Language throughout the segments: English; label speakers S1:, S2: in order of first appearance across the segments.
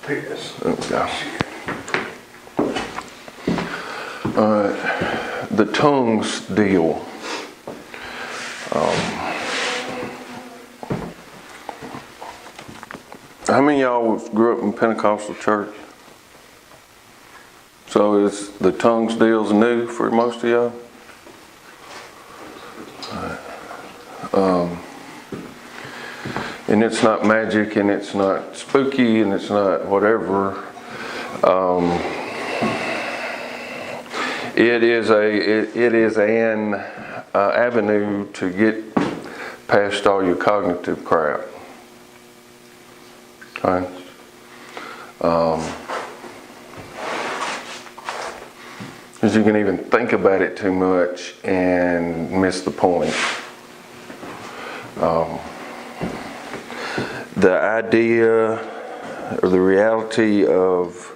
S1: Yes.
S2: There we go. The tongues deal. How many of y'all grew up in Pentecostal church? So is the tongues deals new for most of y'all? And it's not magic, and it's not spooky, and it's not whatever. It is an avenue to get past all your cognitive crap. Okay. Because you can even think about it too much and miss the point. The idea or the reality of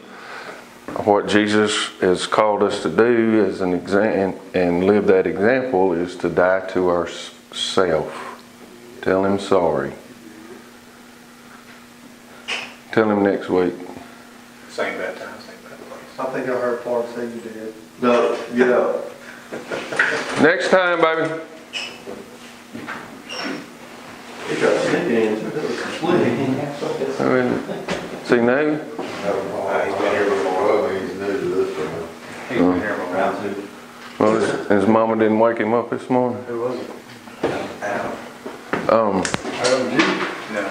S2: what Jesus has called us to do as an example and live that example is to die to ourself. Tell him sorry. Tell him next week.
S1: Same bad time, same bad place.
S3: I think I heard Clark say you did.
S1: No, get up.
S2: Next time, baby.
S1: He got sneaking in.
S2: I mean, see now?
S1: He's been here before. He's new to this one. He's been here for round two.
S2: Well, his mama didn't wake him up this morning.
S1: Who was it? Adam.
S3: Oh,
S1: No.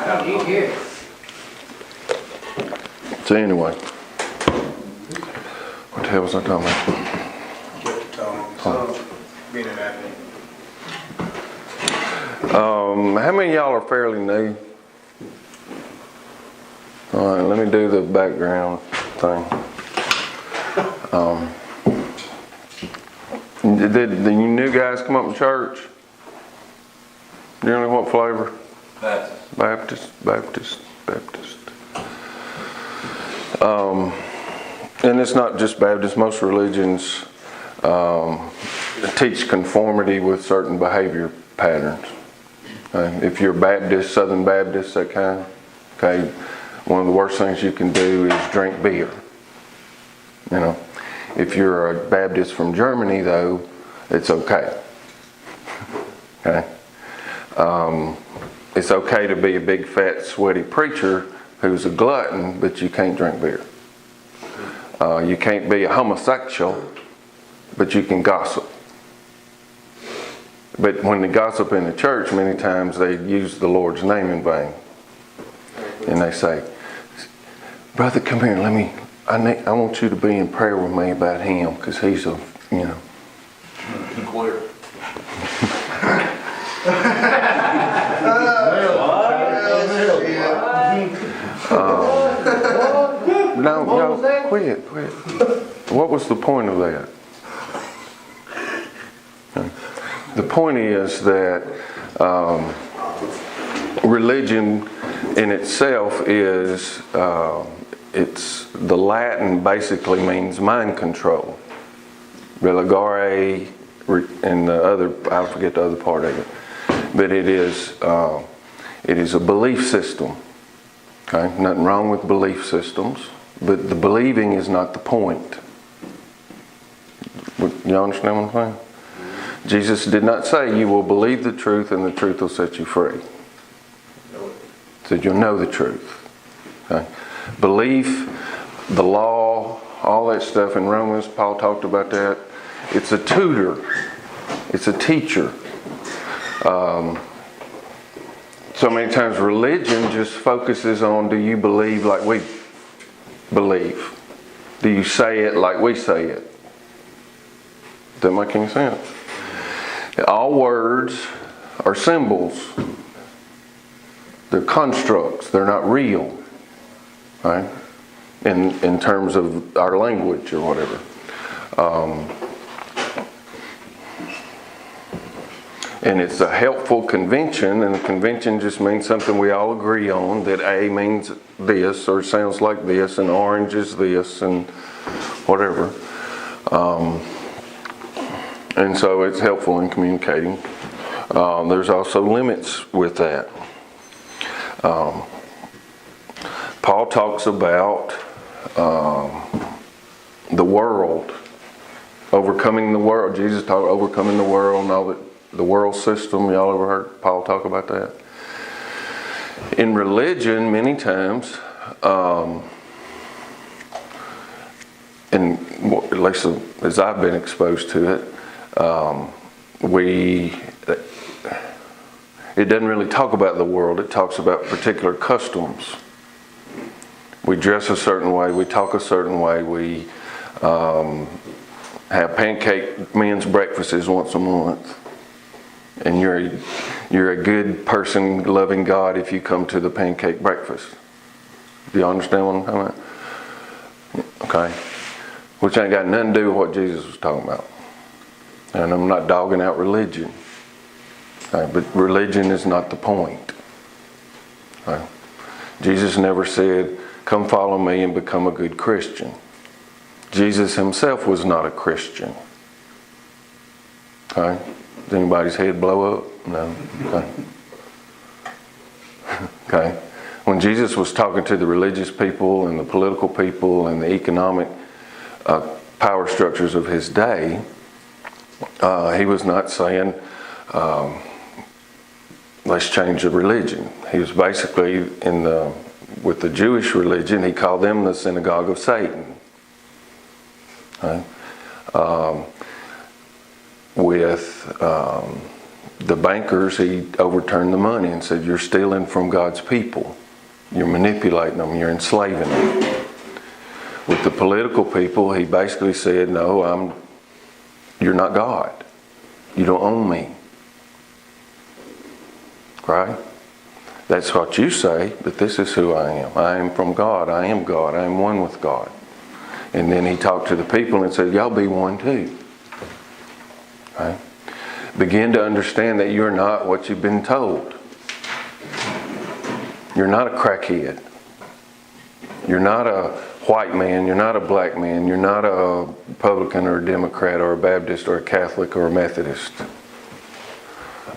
S4: How did you hear?
S2: So anyway, what the hell was I talking about?
S1: Get the tongue. Being an athlete.
S2: How many of y'all are fairly new? All right, let me do the background thing. Did the new guys come up in church? Generally, what flavor? Baptist. And it's not just Baptist. Most religions teach conformity with certain behavior patterns. If you're Baptist, Southern Baptist, that kind, okay, one of the worst things you can do is drink beer. You know, if you're a Baptist from Germany, though, it's okay. Okay. It's okay to be a big, fat, sweaty preacher who's a glutton, but you can't drink beer. You can't be a homosexual, but you can gossip. But when they gossip in the church, many times they use the Lord's name in vain. And they say, brother, come here, I want you to be in prayer with me about him, because he's a, you know.
S1: Queer.
S2: No, quit. What was the point of that? The point is that religion in itself is, it's the Latin basically means mind control. Religare and the other, I forget the other part of it. But it is a belief system. Okay, nothing wrong with belief systems, but the believing is not the point. You understand what I'm saying? Jesus did not say you will believe the truth and the truth will set you free. He said you'll know the truth. Okay? Belief, the law, all that stuff in Romans, Paul talked about that. It's a tutor. It's a teacher. So many times religion just focuses on, do you believe like we believe? Do you say it like we say it? Does that make any sense? All words are symbols. They're constructs. They're not real. Right? In terms of our language or whatever. And it's a helpful convention, and a convention just means something we all agree on, that A means this, or sounds like this, and orange is this, and whatever. And so it's helpful in communicating. There's also limits with that. Paul talks about the world, overcoming the world. Jesus talked about overcoming the world and all the world system. Y'all ever heard Paul talk about that? In religion, many times, and at least as I've been exposed to it, it doesn't really talk about the world. It talks about particular customs. We dress a certain way. We talk a certain way. We have pancake men's breakfasts once a month. And you're a good person loving God if you come to the pancake breakfast. Do you understand what I'm talking about? Okay. Which ain't got nothing to do with what Jesus was talking about. And I'm not dogging out religion. Okay, but religion is not the point. Okay. Jesus never said, come follow me and become a good Christian. Jesus himself was not a Christian. Okay. Does anybody's head blow up? No. Okay. Okay. When Jesus was talking to the religious people and the political people and the economic power structures of his day, he was not saying, let's change the religion. He was basically with the Jewish religion, he called them the synagogue of Satan. Okay. With the bankers, he overturned the money and said, you're stealing from God's people. You're manipulating them. You're enslaving them. With the political people, he basically said, no, you're not God. You don't own me. Right? That's what you say, but this is who I am. I am from God. I am God. I am one with God. And then he talked to the people and said, y'all be one too. Right? Begin to understand that you're not what you've been told. You're not a crackhead. You're not a white man. You're not a black man. You're not a Republican or a Democrat or a Baptist or a Catholic or a Methodist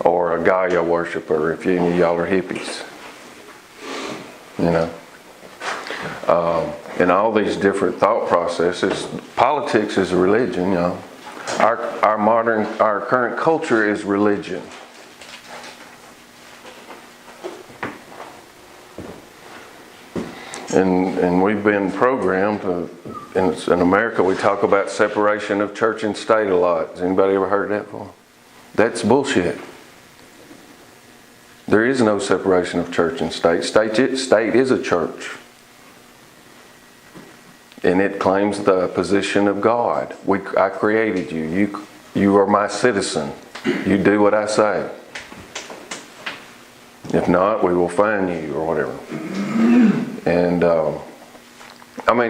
S2: or a Gaia worshiper if any of y'all are hippies. You know. And all these different thought processes. Politics is a religion, you know. Our current culture is religion. And we've been programmed in America we talk about separation of church and state a lot. Has anybody ever heard that before? That's bullshit. There is no separation of church and state. State is a church. And it claims the position of God. I created you. You are my citizen. You do what I say. If not, we will fine you or whatever. And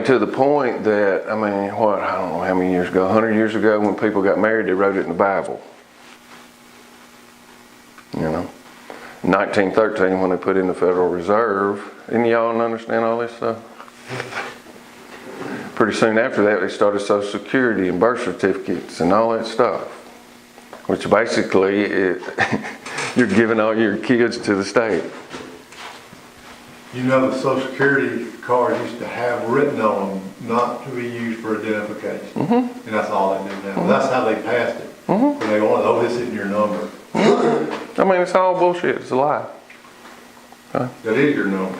S2: to the point that, I don't know how many years ago, 100 years ago when people got married, they wrote it in the Bible. You know. 1913 when they put in the Federal Reserve. Any of y'all understand all this stuff? Pretty soon after that, they started Social Security and birth certificates and all that stuff. Which basically, you're giving all your kids to the state.
S3: You know, the Social Security card used to have written on them not to be used for identification. Mm-hmm. And that's all they do now. Mm-hmm. That's how they passed it. Mm-hmm. When they want, this isn't your number.
S2: It's all bullshit. It's a lie. Huh?
S3: That is your number.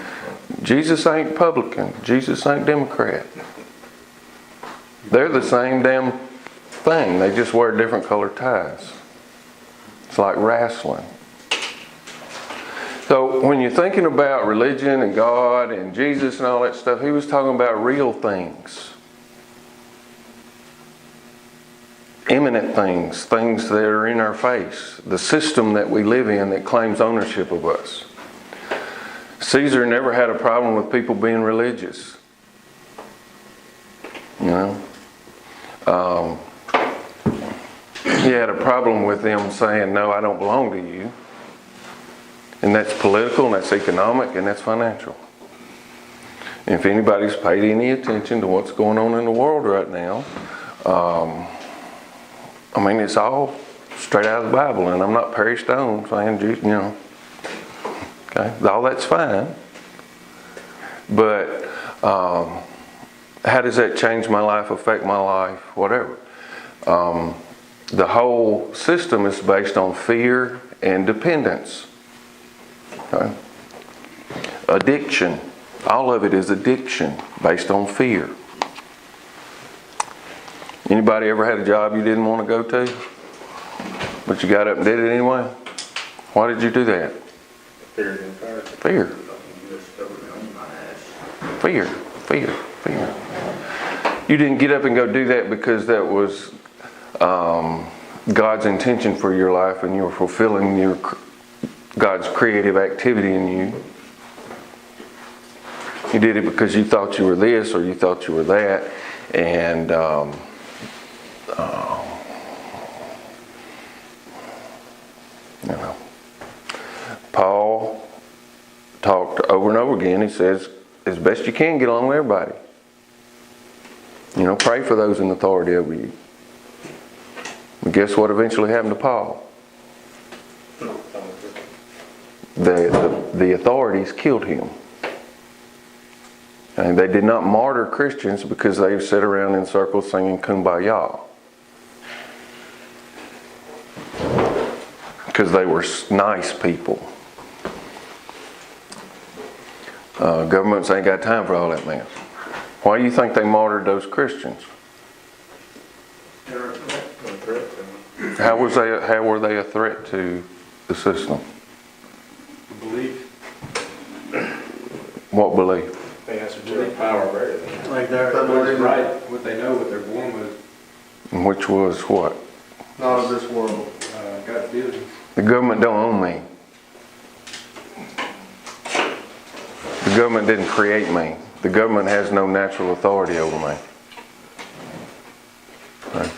S2: Jesus ain't Republican. Jesus ain't Democrat. They're the same damn thing. They just wear different colored ties. It's like wrestling. So when you're thinking about religion and God and Jesus and all that stuff, he was talking about real things. Imminent things, things that are in our face. The system that we live in that claims ownership of us. Caesar never had a problem with people being religious. You know? He had a problem with them saying, no, I don't belong to you. And that's political, and that's economic, and that's financial. And if anybody's paid any attention to what's going on in the world right now, it's all straight out of the Bible. And I'm not Perry Stone saying, okay, all that's fine. But how does that change my life, affect my life, whatever? The whole system is based on fear and dependence. Okay? Addiction. All of it is addiction based on fear. Anybody ever had a job you didn't want to go to, but you got up and did it anyway? Why did you do that? Fear. Fear. Fear. Fear. You didn't get up and go do that because that was God's intention for your life and you were fulfilling God's creative activity in you. You did it because you thought you were this or you thought you were that. And you know, Paul talked over and over again. He says, as best you can, get along with everybody. You know, pray for those in authority over you. But guess what eventually happened to Paul? The authorities killed him. And they did not martyr Christians because they sat around in circles singing Kumbaya. Because they were nice people. Governments ain't got time for all that mess. Why do you think they martyred those Christians? How were they a threat to the system?
S1: Belief.
S2: What belief?
S1: They have some belief power greater than that.
S3: Like they're
S1: Right, what they know, what they're born with.
S2: Which was what?
S3: not of this world.
S1: God's beauty.
S2: The government don't own me. The government didn't create me. The government has no natural authority over me. Okay.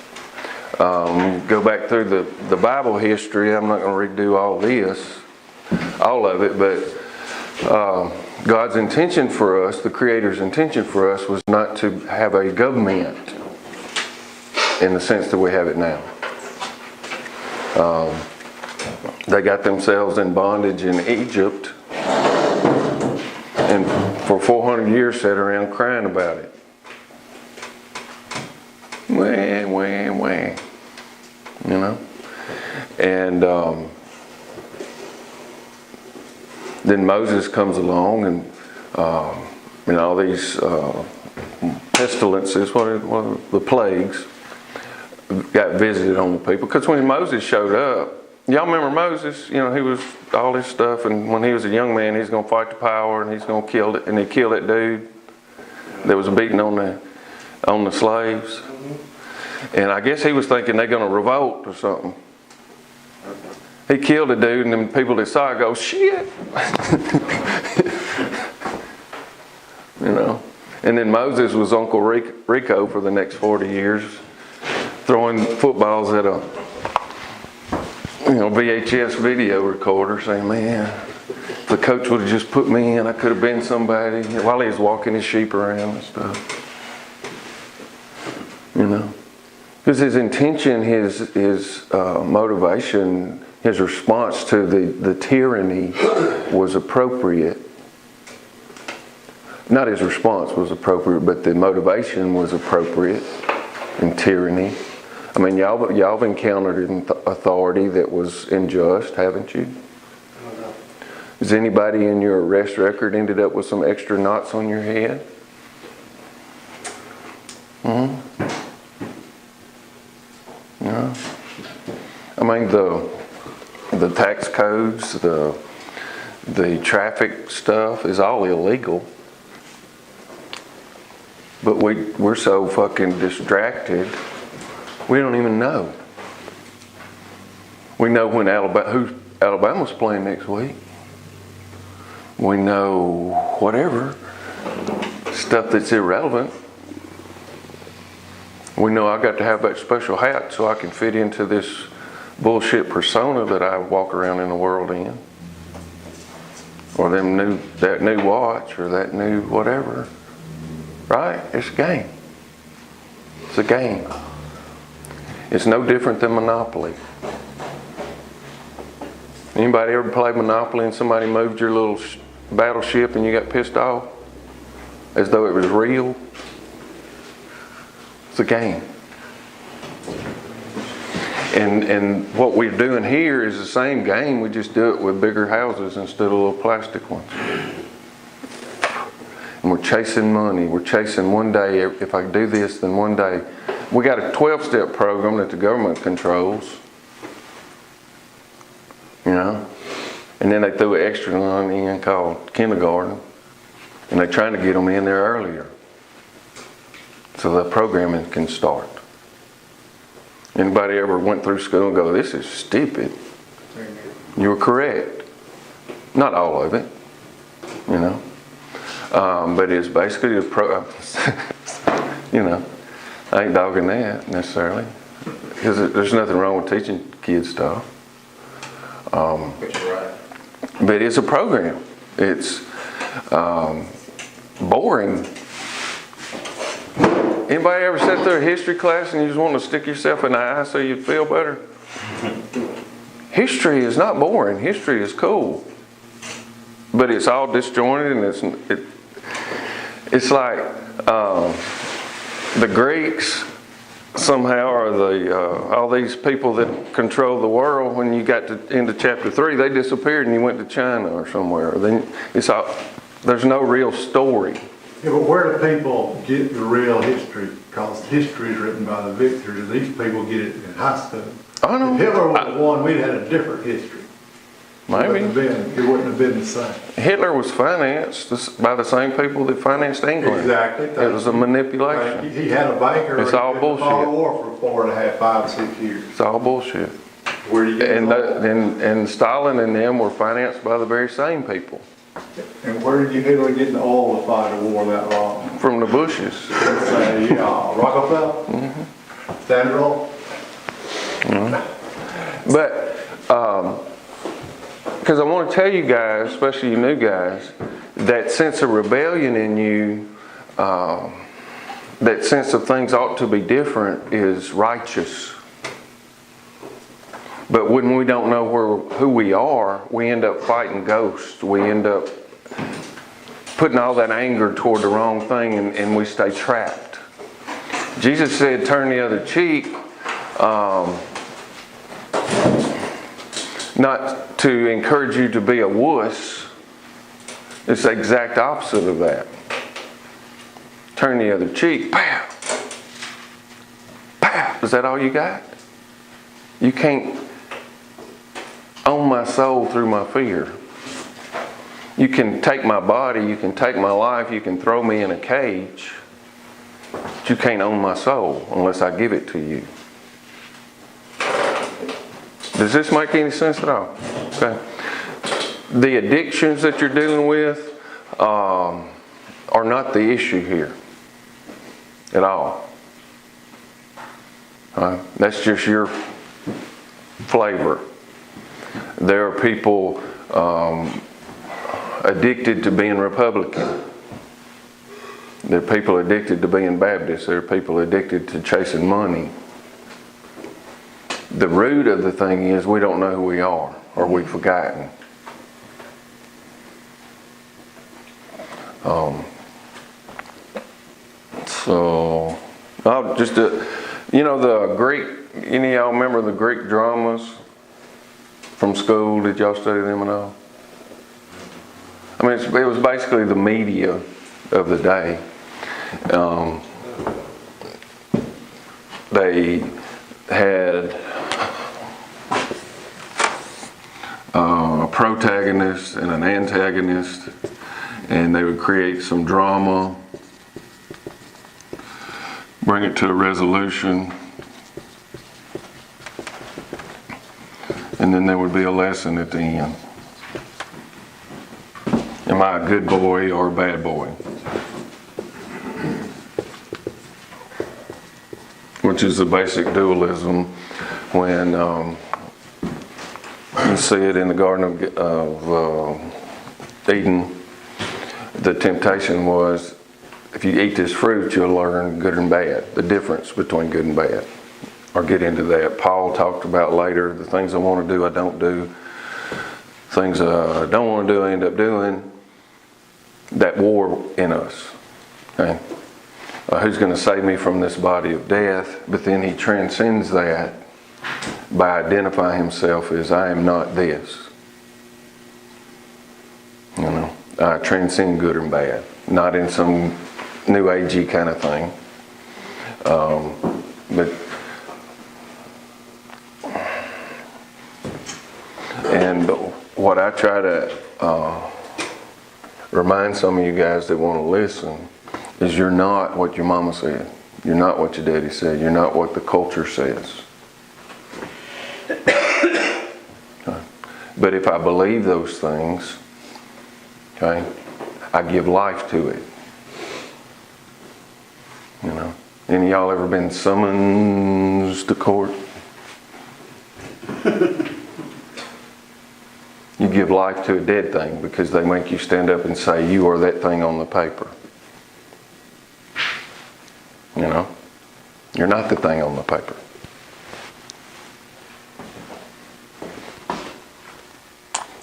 S2: Go back through the Bible history. I'm not going to redo all of it, but God's intention for us, the Creator's intention for us, was not to have a government in the sense that we have it now. They got themselves in bondage in Egypt, and for 400 years sat around crying about it. Wah, wah, wah. You know? And then Moses comes along and all these pestilences, what are the plagues, got visited on the people. Because when Moses showed up, y'all remember Moses? You know, he was all this stuff, and when he was a young man, he's going to fight the power, and he's going to kill it, and he killed that dude that was beating on the slaves. And I guess he was thinking they're going to revolt or something. He killed a dude, and then people that saw it go, shit. You know. And then Moses was Uncle Rico for the next 40 years, throwing footballs at a VHS video recorder, saying, man, if the coach would have just put me in, I could have been somebody, while he was walking his sheep around and stuff. You know. Because his intention, his motivation, his response to the tyranny was appropriate. Not his response was appropriate, but the motivation was appropriate in tyranny. I mean, y'all have encountered an authority that was unjust, haven't you? Has anybody in your arrest record ended up with some extra knots on your head? Mm-hmm. No. I mean, the tax codes, the traffic stuff is all illegal. But we're so fucking distracted, we don't even know. We know when who Alabama's playing next week. We know whatever stuff that's irrelevant. We know I got to have that special hat so I can fit into this bullshit persona that I walk around in the world in. Or that new watch or that new whatever. Right? It's a game. It's a game. It's no different than Monopoly. Anybody ever played Monopoly and somebody moved your little battleship and you got pissed off? as though it was real. It's a game. And what we're doing here is the same game, we just do it with bigger houses instead of little plastic ones. And we're chasing money. We're chasing one day, if I do this, then one day. We got a 12-step program that the government controls. You know? And then they threw an extra one in called kindergarten. And they're trying to get them in there earlier, so the programming can start. Anybody ever went through school and go, this is stupid? You were correct. Not all of it, you know. But it's basically a you know, I ain't dogging that necessarily. Because there's nothing wrong with teaching kids stuff.
S1: But you're right.
S2: But it's a program. It's boring. Anybody ever sat through a history class and you just want to stick yourself in the eye so you'd feel better? History is not boring. History is cool. But it's all disjointed, and it's like the Greeks somehow are all these people that control the world. When you got into chapter 3, they disappeared and you went to China or somewhere. Then there's no real story.
S3: Yeah, but where do people get the real history? Because history is written by the victors. These people get it in high school.
S2: I know.
S3: If Hitler was one, we'd had a different history.
S2: Maybe.
S3: It wouldn't have been the same.
S2: Hitler was financed by the same people that financed England.
S3: Exactly.
S2: It was a manipulation.
S3: He had a banker.
S2: It's all
S3: in the
S2: bullshit.
S3: war for 4.5, 5, 6 years.
S2: It's all bullshit.
S3: Where do you get
S2: And Stalin and them were financed by the very same people.
S3: And where did you Hitler get the oil to fight a war that long?
S2: From the Bushes.
S3: Say, Rockefeller? Standard Oil?
S2: But, because I want to tell you guys, especially you new guys, that sense of rebellion in you, that sense of things ought to be different is righteous. But when we don't know who we are, we end up fighting ghosts. We end up putting all that anger toward the wrong thing, and we stay trapped. Jesus said, turn the other cheek, not to encourage you to be a wuss. It's the exact opposite of that. Turn the other cheek, pow! Pow! Is that all you got? You can't own my soul through my fear. You can take my body, you can take my life, you can throw me in a cage, but you can't own my soul unless I give it to you. Does this make any sense at all? Okay. The addictions that you're dealing with are not the issue here at all. That's just your flavor. There are people addicted to being Republican. There are people addicted to being Baptist. There are people addicted to chasing money. The root of the thing is we don't know who we are, or we've forgotten. So, I'll just the Greek. Any of y'all remember the Greek dramas from school? Did y'all study them at all? I mean, it was basically the media of the day. They had a protagonist and an antagonist, and they would create some drama, bring it to a resolution, and then there would be a lesson at the end. Am I a good boy or a bad boy? Which is the basic dualism when you see it in the Garden of Eden. The temptation was, if you eat this fruit, you'll learn good and bad, the difference between good and bad. I'll get into that. Paul talked about later, the things I want to do, I don't do. Things I don't want to do, I end up doing. That war in us. Okay? Who's going to save me from this body of death? But then he transcends that by identifying himself as I am not this. You know, I transcend good and bad, not in some new agey kind of thing. And what I try to remind some of you guys that want to listen is you're not what your mama said. You're not what your daddy said. You're not what the culture says. But if I believe those things, okay, I give life to it. You know, any of y'all ever been summoned to court? You give life to a dead thing because they make you stand up and say you are that thing on the paper. You know, you're not the thing on the paper.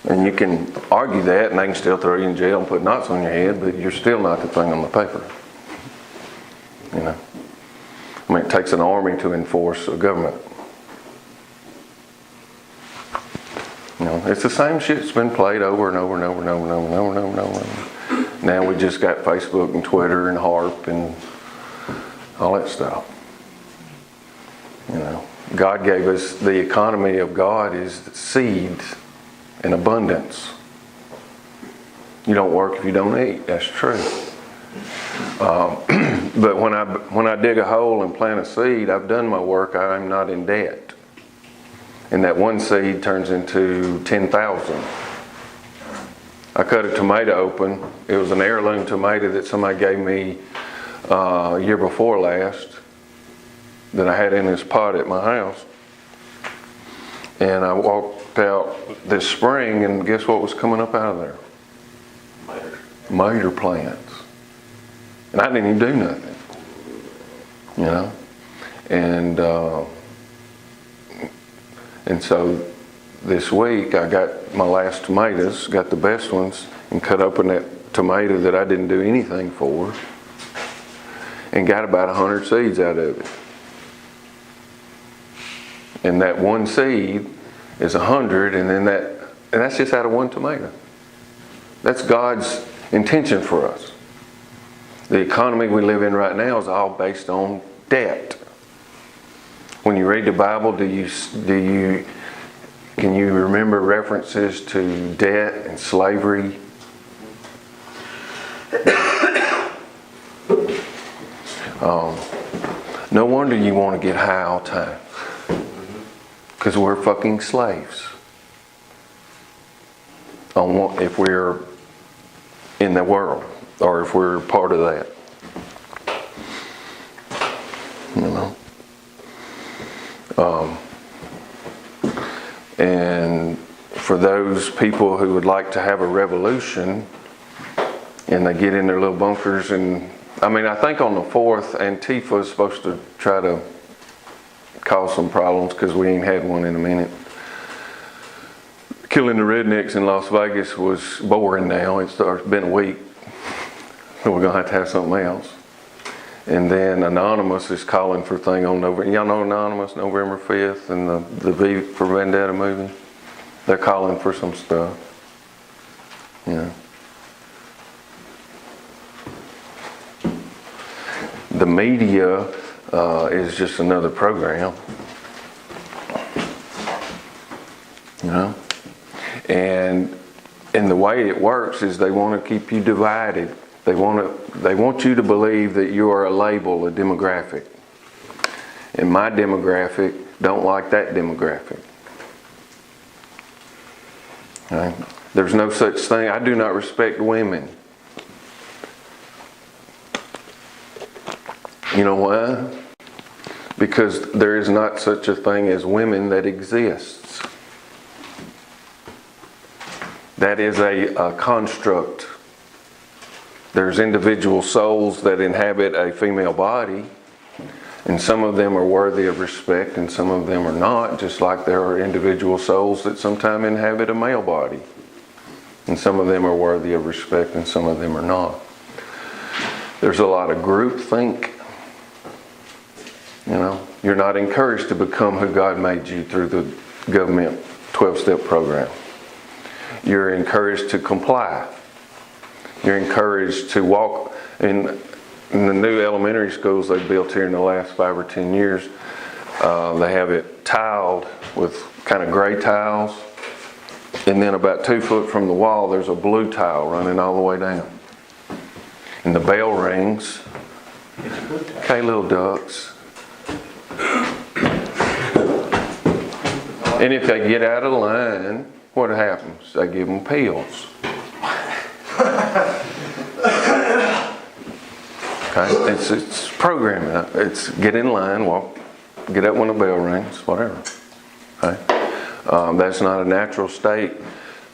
S2: And you can argue that and they can still throw you in jail and put knots on your head, but you're still not the thing on the paper. You know, I mean, it takes an army to enforce a government. You know, it's the same shit that's been played over and over and over and over and over and over and over and over. Now we just got Facebook and Twitter and HARP and all that stuff. You know, God gave us, the economy of God is seed and abundance. You don't work if you don't eat. That's true. But when I dig a hole and plant a seed, I've done my work. I'm not in debt. And that one seed turns into 10,000. I cut a tomato open. It was an heirloom tomato that somebody gave me year before last that I had in this pot at my house. And I walked out this spring and guess what was coming up out of there? Miter plants. And I didn't even do nothing. You know? And so this week I got my last tomatoes, got the best ones, and cut open that tomato that I didn't do anything for, and got about 100 seeds out of it. And that one seed is 100, and that's just out of one tomato. That's God's intention for us. The economy we live in right now is all based on debt. When you read the Bible, can you remember references to debt and slavery? No wonder you want to get high all the time. Because we're fucking slaves. If we're in the world, or if we're part of that. You know? And for those people who would like to have a revolution, and they get in their little bunkers, and I think on the 4th, Antifa is supposed to try to cause some problems because we ain't had one in a minute. Killing the rednecks in Las Vegas was boring now. It's been a week. So we're going to have something else. And then Anonymous is calling for a thing on November. Y'all know Anonymous, November 5th, and the V for Vendetta movie? They're calling for some stuff. You know. The media is just another program. You know? And the way it works is they want to keep you divided. They want you to believe that you are a label, a demographic. And my demographic don't like that demographic. Right? There's no such thing. I do not respect women. You know why? Because there is not such a thing as women that exists. That is a construct. There's individual souls that inhabit a female body, and some of them are worthy of respect and some of them are not, just like there are individual souls that sometimes inhabit a male body. And some of them are worthy of respect and some of them are not. There's a lot of groupthink. You know, you're not encouraged to become who God made you through the government 12-step program. You're encouraged to comply. You're encouraged to walk in the new elementary schools they built here in the last 5 or 10 years. They have it tiled with kind of gray tiles, and then about 2 foot from the wall there's a blue tile running all the way down. And the bell rings. Okay, little ducks. And if they get out of line, what happens? They give them pills. Okay, it's programming. It's get in line, walk, get up when the bell rings, whatever. Okay, that's not a natural state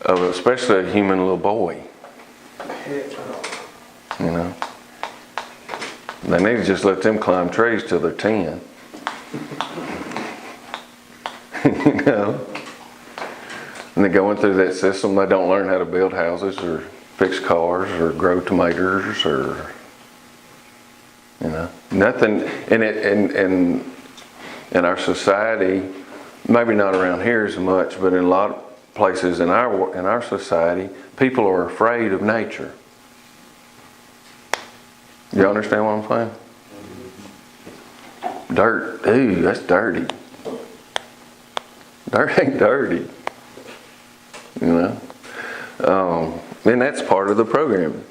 S2: of especially a human little boy. You know, they need to just let them climb trees till they're 10. You know, and they're going through that system. They don't learn how to build houses or fix cars or grow tomatoes or, you know, nothing. In our society, maybe not around here as much, but in a lot of places in our society, people are afraid of nature. You understand what I'm saying? Dirt, ooh, that's dirty. Dirt ain't dirty. You know? And that's part of the programming.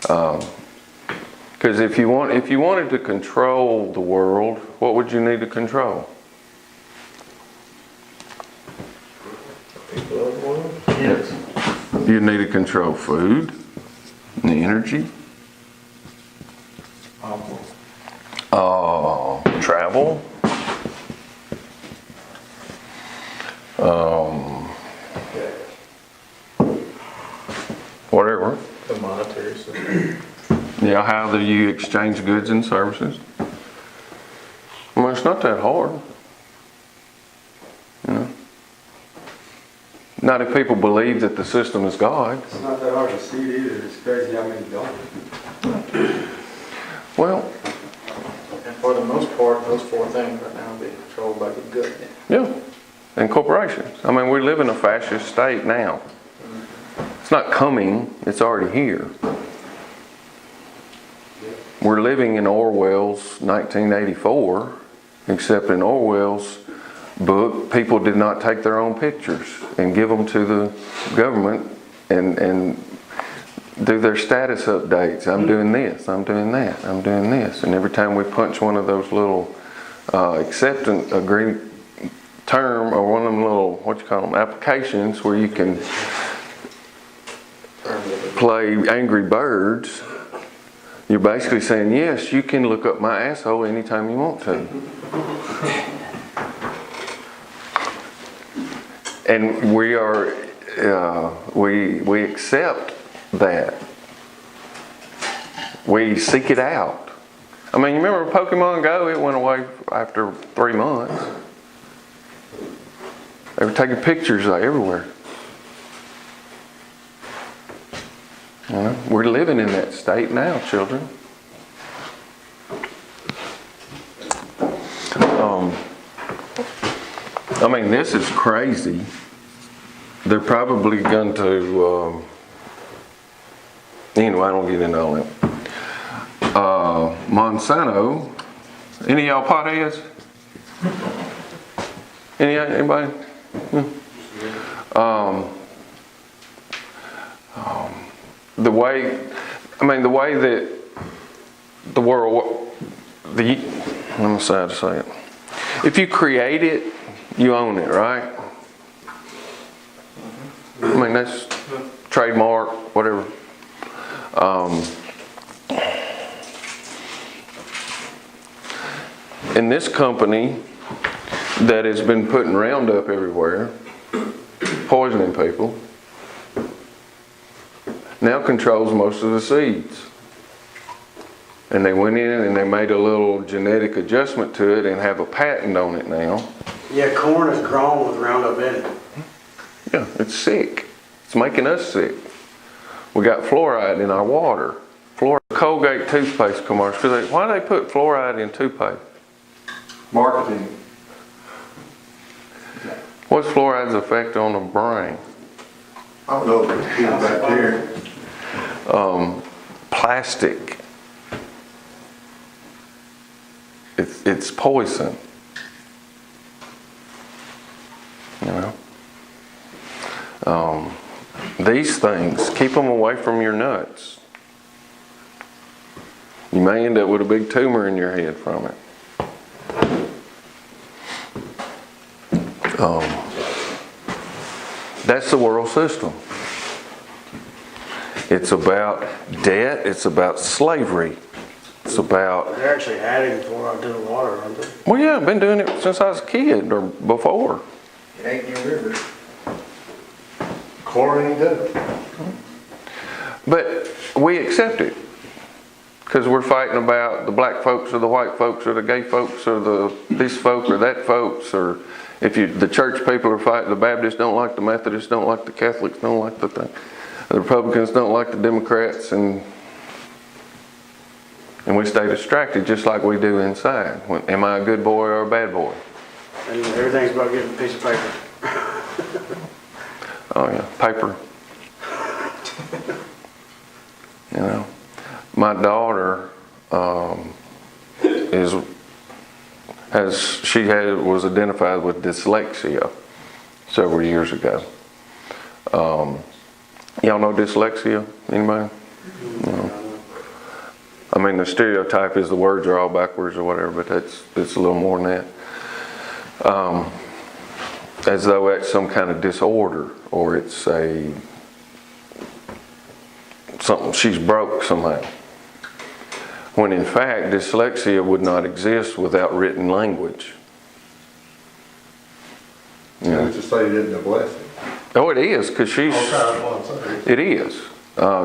S2: Because if you wanted to control the world, what would you need to control?
S3: Yes.
S2: You need to control food, and the energy, travel, whatever.
S5: The monetary system.
S2: Yeah, how do you exchange goods and services? Well, it's not that hard. You know? Not if people believe that the system is God.
S5: It's not that hard to see it either. It's crazy how many don't.
S2: Well,
S5: And for the most part, those four things right now are being controlled by the government.
S2: yeah, and corporations. I mean, we live in a fascist state now. It's not coming, it's already here. We're living in Orwell's 1984, except in Orwell's book, people did not take their own pictures and give them to the government and do their status updates. I'm doing this, I'm doing that, I'm doing this. And every time we punch one of those little acceptance agree term or one of them little, what you call them, applications where you can play Angry Birds, you're basically saying, yes, you can look up my asshole anytime you want to. And we are, we accept that. We seek it out. I mean, you remember Pokemon Go? It went away after 3 months. They were taking pictures everywhere. You know, we're living in that state now, children. I mean, this is crazy. They're probably going to, anyway, I don't get into all that. Monsanto, any of y'all potheads? Anybody? The way that the world, let me say it. If you create it, you own it, right? I mean, that's trademark, whatever. And this company that has been putting Roundup everywhere, poisoning people, now controls most of the seeds. And they went in and they made a little genetic adjustment to it and have a patent on it now.
S6: Yeah, corn is grown with Roundup in it.
S2: Yeah, it's sick. It's making us sick. We got fluoride in our water. Fluoride Colgate toothpaste commercial, 'cause why do they put fluoride in toothpaste?
S3: Marketing.
S2: What's fluoride's effect on the brain?
S3: I don't know if it's good bacteria.
S2: Plastic. It's poison. You know? These things, keep them away from your nuts. You may end up with a big tumor in your head from it. That's the world system. It's about debt. It's about slavery. It's about...
S6: They're actually adding fluoride to the water, aren't they?
S2: Well, yeah, I've been doing it since I was a kid or before.
S4: It ain't in the river.
S3: Chlorine too.
S2: But we accept it. Because we're fighting about the black folks or the white folks or the gay folks or the this folk or that folks, or if the church people are fighting, the Baptists don't like the Methodists, don't like the Catholics, don't like the thing. The Republicans don't like the Democrats, and we stay distracted just like we do inside. Am I a good boy or a bad boy?
S6: And everything's about getting a piece of paper.
S2: Oh yeah, paper. You know, my daughter was identified with dyslexia several years ago. Y'all know dyslexia? Anybody? No. I mean, the stereotype is the words are all backwards or whatever, but it's a little more than that. As though it's some kind of disorder, or it's something she's broke somehow. When in fact, dyslexia would not exist without written language.
S3: Yeah. Let's just say you didn't bless it.
S2: Oh, it is, because she's...
S3: Okay, that's what I'm saying.
S2: It is.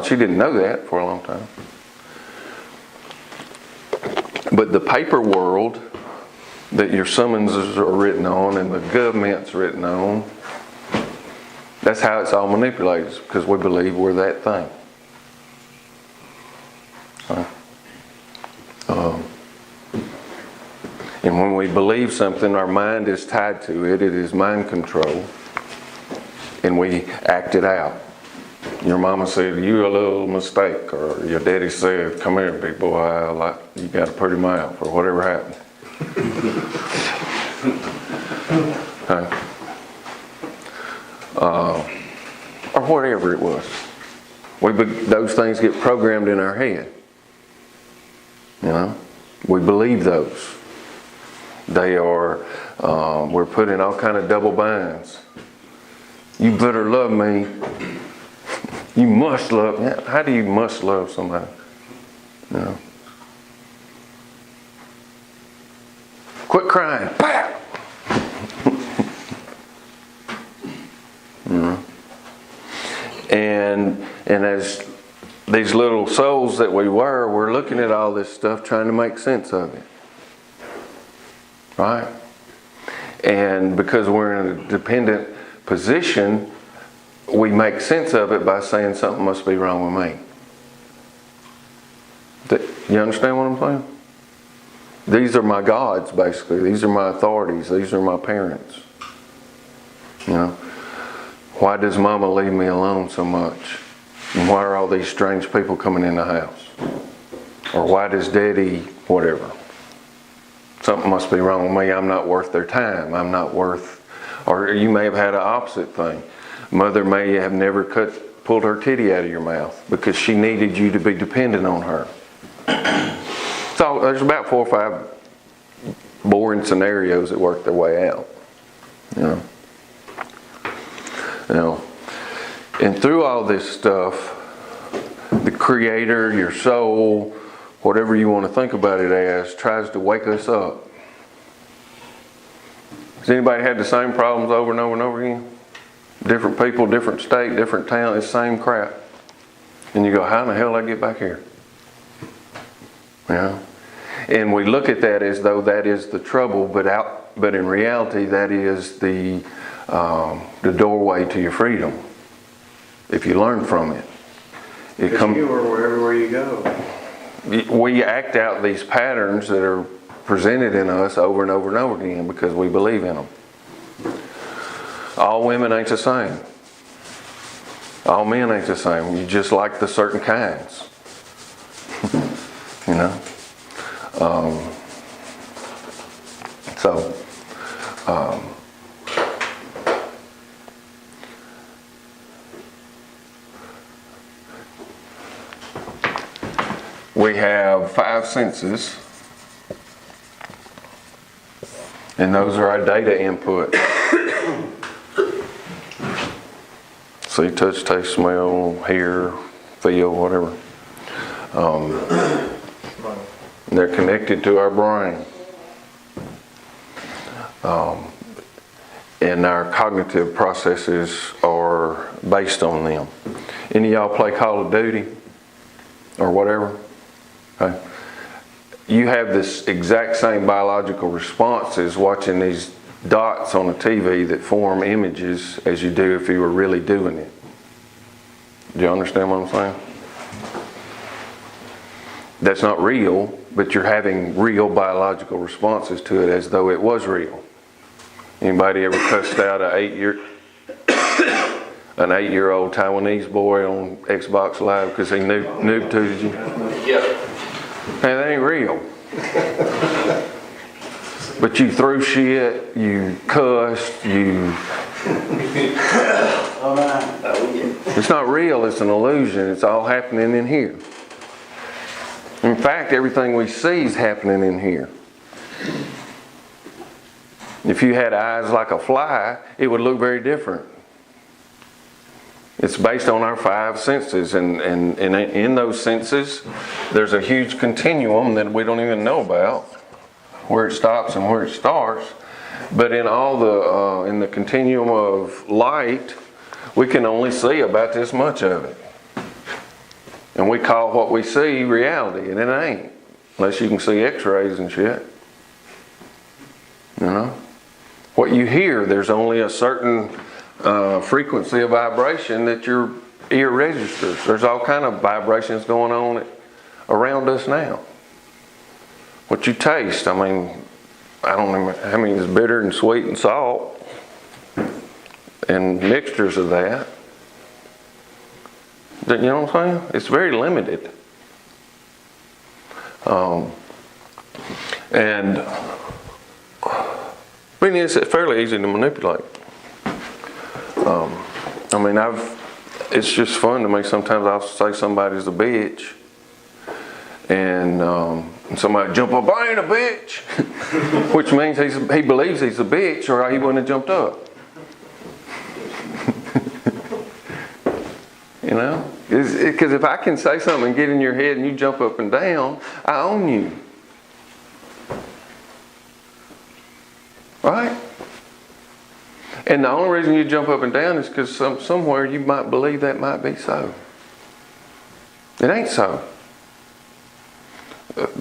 S2: She didn't know that for a long time. But the paper world that your summonses are written on and the government's written on, that's how it's all manipulated, because we believe we're that thing. And when we believe something, our mind is tied to it. It is mind control. And we act it out. Your mama said, "You a little mistake," or your daddy said, "Come here, big boy, you got a pretty mouth," or whatever happened. Or whatever it was. Those things get programmed in our head. You know, we believe those. They are, we're put in all kind of double binds. You better love me. You must love me. How do you must love somebody? You know? Quit crying. Pow! You know? And as these little souls that we're looking at all this stuff trying to make sense of it. Right? And because we're in a dependent position, we make sense of it by saying something must be wrong with me. You understand what I'm saying? These are my gods, basically. These are my authorities. These are my parents. You know? Why does Mama leave me alone so much? And why are all these strange people coming in the house? Or why does Daddy, whatever? Something must be wrong with me. I'm not worth their time. I'm not worth... Or you may have had an opposite thing. Mother may have never pulled her titty out of your mouth because she needed you to be dependent on her. So there's about 4 or 5 boring scenarios that work their way out. You know, and through all this stuff, the Creator, your soul, whatever you want to think about it as, tries to wake us up. Has anybody had the same problems over and over and over again? Different people, different state, different town, it's the same crap. And you go, how in the hell did I get back here? You know? And we look at that as though that is the trouble, but in reality that is the doorway to your freedom. If you learn from it.
S6: Because you are everywhere you go.
S2: we act out these patterns that are presented in us over and over and over again because we believe in them. All women ain't the same. All men ain't the same. You just like the certain kinds. You know? We have 5 senses, and those are our data input. See, touch, taste, smell, hear, feel, whatever. They're connected to our brain. And our cognitive processes are based on them. Any of y'all play Call of Duty or whatever? Okay. You have this exact same biological responses watching these dots on the TV that form images as you do if you were really doing it. Do you understand what I'm saying? That's not real, but you're having real biological responses to it as though it was real. Anybody ever cussed out an 8-year-old Taiwanese boy on Xbox Live because he noob tooted you?
S1: Yep.
S2: Hey, that ain't real. But you threw shit, you cussed, It's not real, it's an illusion. It's all happening in here. In fact, everything we see is happening in here. If you had eyes like a fly, it would look very different. It's based on our 5 senses, and in those senses, there's a huge continuum that we don't even know about, where it stops and where it starts. But in in the continuum of light, we can only see about this much of it. And we call what we see reality, and it ain't. Unless you can see x-rays and shit. You know? What you hear, there's only a certain frequency of vibration that your ear registers. There's all kind of vibrations going on around us now. What you taste, I mean, I don't know how many is bitter and sweet and salt and mixtures of that. You know what I'm saying? It's very limited. I mean, it's fairly easy to manipulate. I mean, it's just fun to me. Sometimes I'll say somebody's a bitch, and somebody jump up, I ain't a bitch, which means he believes he's a bitch, or he wouldn't have jumped up. You know, because if I can say something and get in your head and you jump up and down, I own you. Right? And the only reason you jump up and down is because somewhere you might believe that might be so. It ain't so.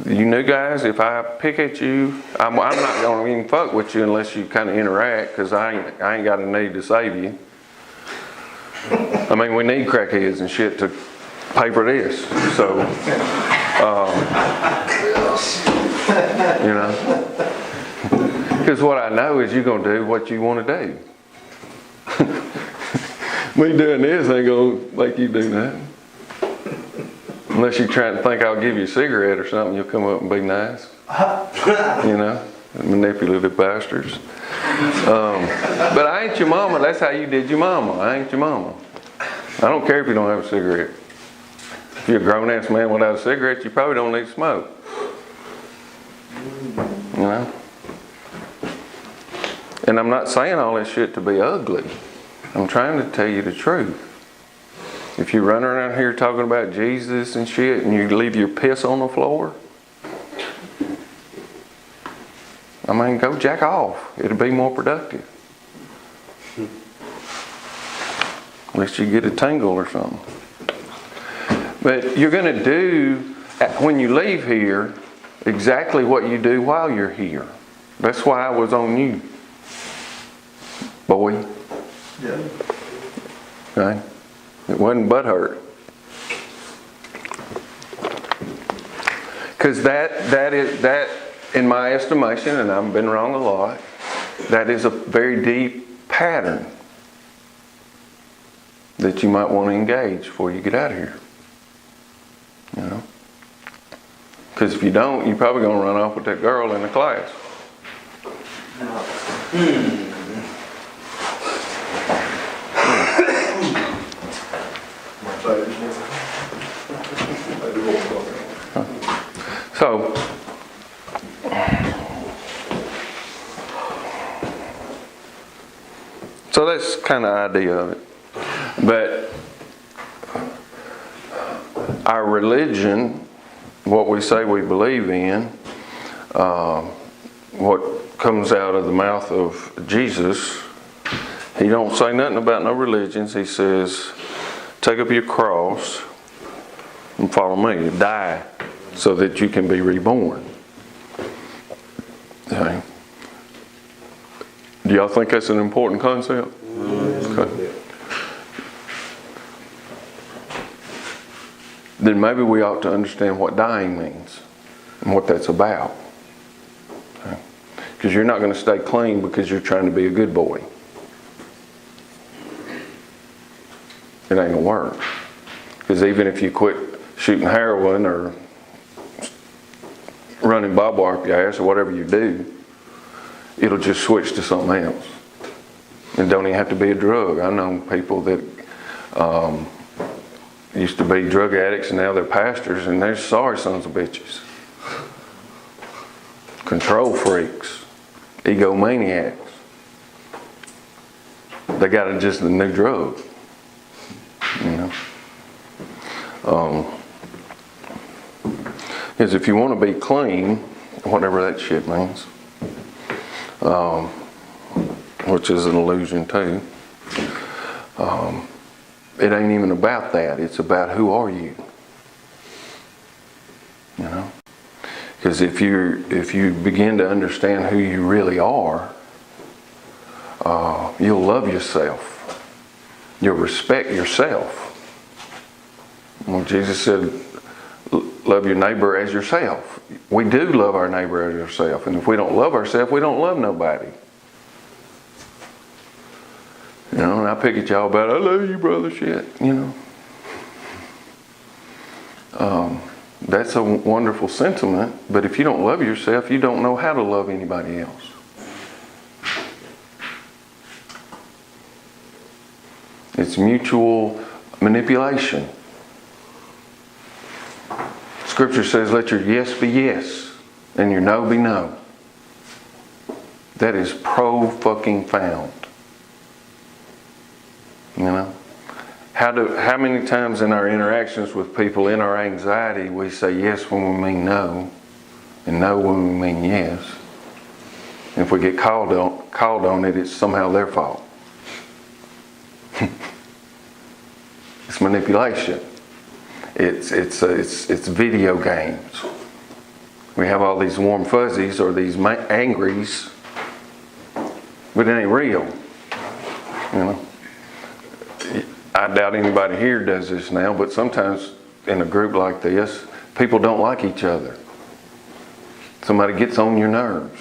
S2: You new guys, if I pick at you, I'm not going to even fuck with you unless you kind of interact, because I ain't got a need to save you. I mean, we need crackheads and shit to pay for this. So, you know. Because what I know is you're going to do what you want to do. Me doing this ain't going to make you do that. Unless you're trying to think I'll give you a cigarette or something, you'll come up and be nice. You know, manipulative bastards. But I ain't your mama. That's how you did your mama. I ain't your mama. I don't care if you don't have a cigarette. If you're a grown-ass man without a cigarette, you probably don't need to smoke. You know? And I'm not saying all this shit to be ugly. I'm trying to tell you the truth. If you run around here talking about Jesus and shit and you leave your piss on the floor, I mean, go jack off. It'll be more productive. Unless you get a tingle or something. But you're going to do, when you leave here, exactly what you do while you're here. That's why I was on you. Boy.
S3: Yeah.
S2: Okay? It wasn't butt hurt. Because that, in my estimation, and I've been wrong a lot, that is a very deep pattern that you might want to engage before you get out of here. You know? Because if you don't, you're probably going to run off with that girl in the class. So that's kind of the idea of it. But our religion, what we say we believe in, what comes out of the mouth of Jesus, he don't say nothing about no religions. He says, take up your cross and follow me. Die so that you can be reborn. Okay. Do y'all think that's an important concept? Okay. Then maybe we ought to understand what dying means and what that's about. Okay. Because you're not going to stay clean because you're trying to be a good boy. It ain't going to work. Because even if you quit shooting heroin or running barbed wire up your ass or whatever you do, it'll just switch to something else. It don't even have to be a drug. I know people that used to be drug addicts and now they're pastors and they're sorry sons of bitches. Control freaks. Egomaniacs. They got just a new drug. You know? Because if you want to be clean, whatever that shit means, which is an illusion too, it ain't even about that. It's about who are you. You know? Because if you begin to understand who you really are, you'll love yourself. You'll respect yourself. Well, Jesus said, love your neighbor as yourself. We do love our neighbor as ourselves. And if we don't love ourselves, we don't love nobody. You know, and I pick at y'all about, I love you, brother, shit, you know. That's a wonderful sentiment, but if you don't love yourself, you don't know how to love anybody else. It's mutual manipulation. Scripture says, let your yes be yes and your no be no. That is pro-fucking-found. You know? How many times in our interactions with people, in our anxiety, we say yes when we mean no, and no when we mean yes. And if we get called on it, it's somehow their fault. It's manipulation. It's video games. We have all these warm fuzzies or these angries, but it ain't real. You know. I doubt anybody here does this now, but sometimes in a group like this, people don't like each other. Somebody gets on your nerves.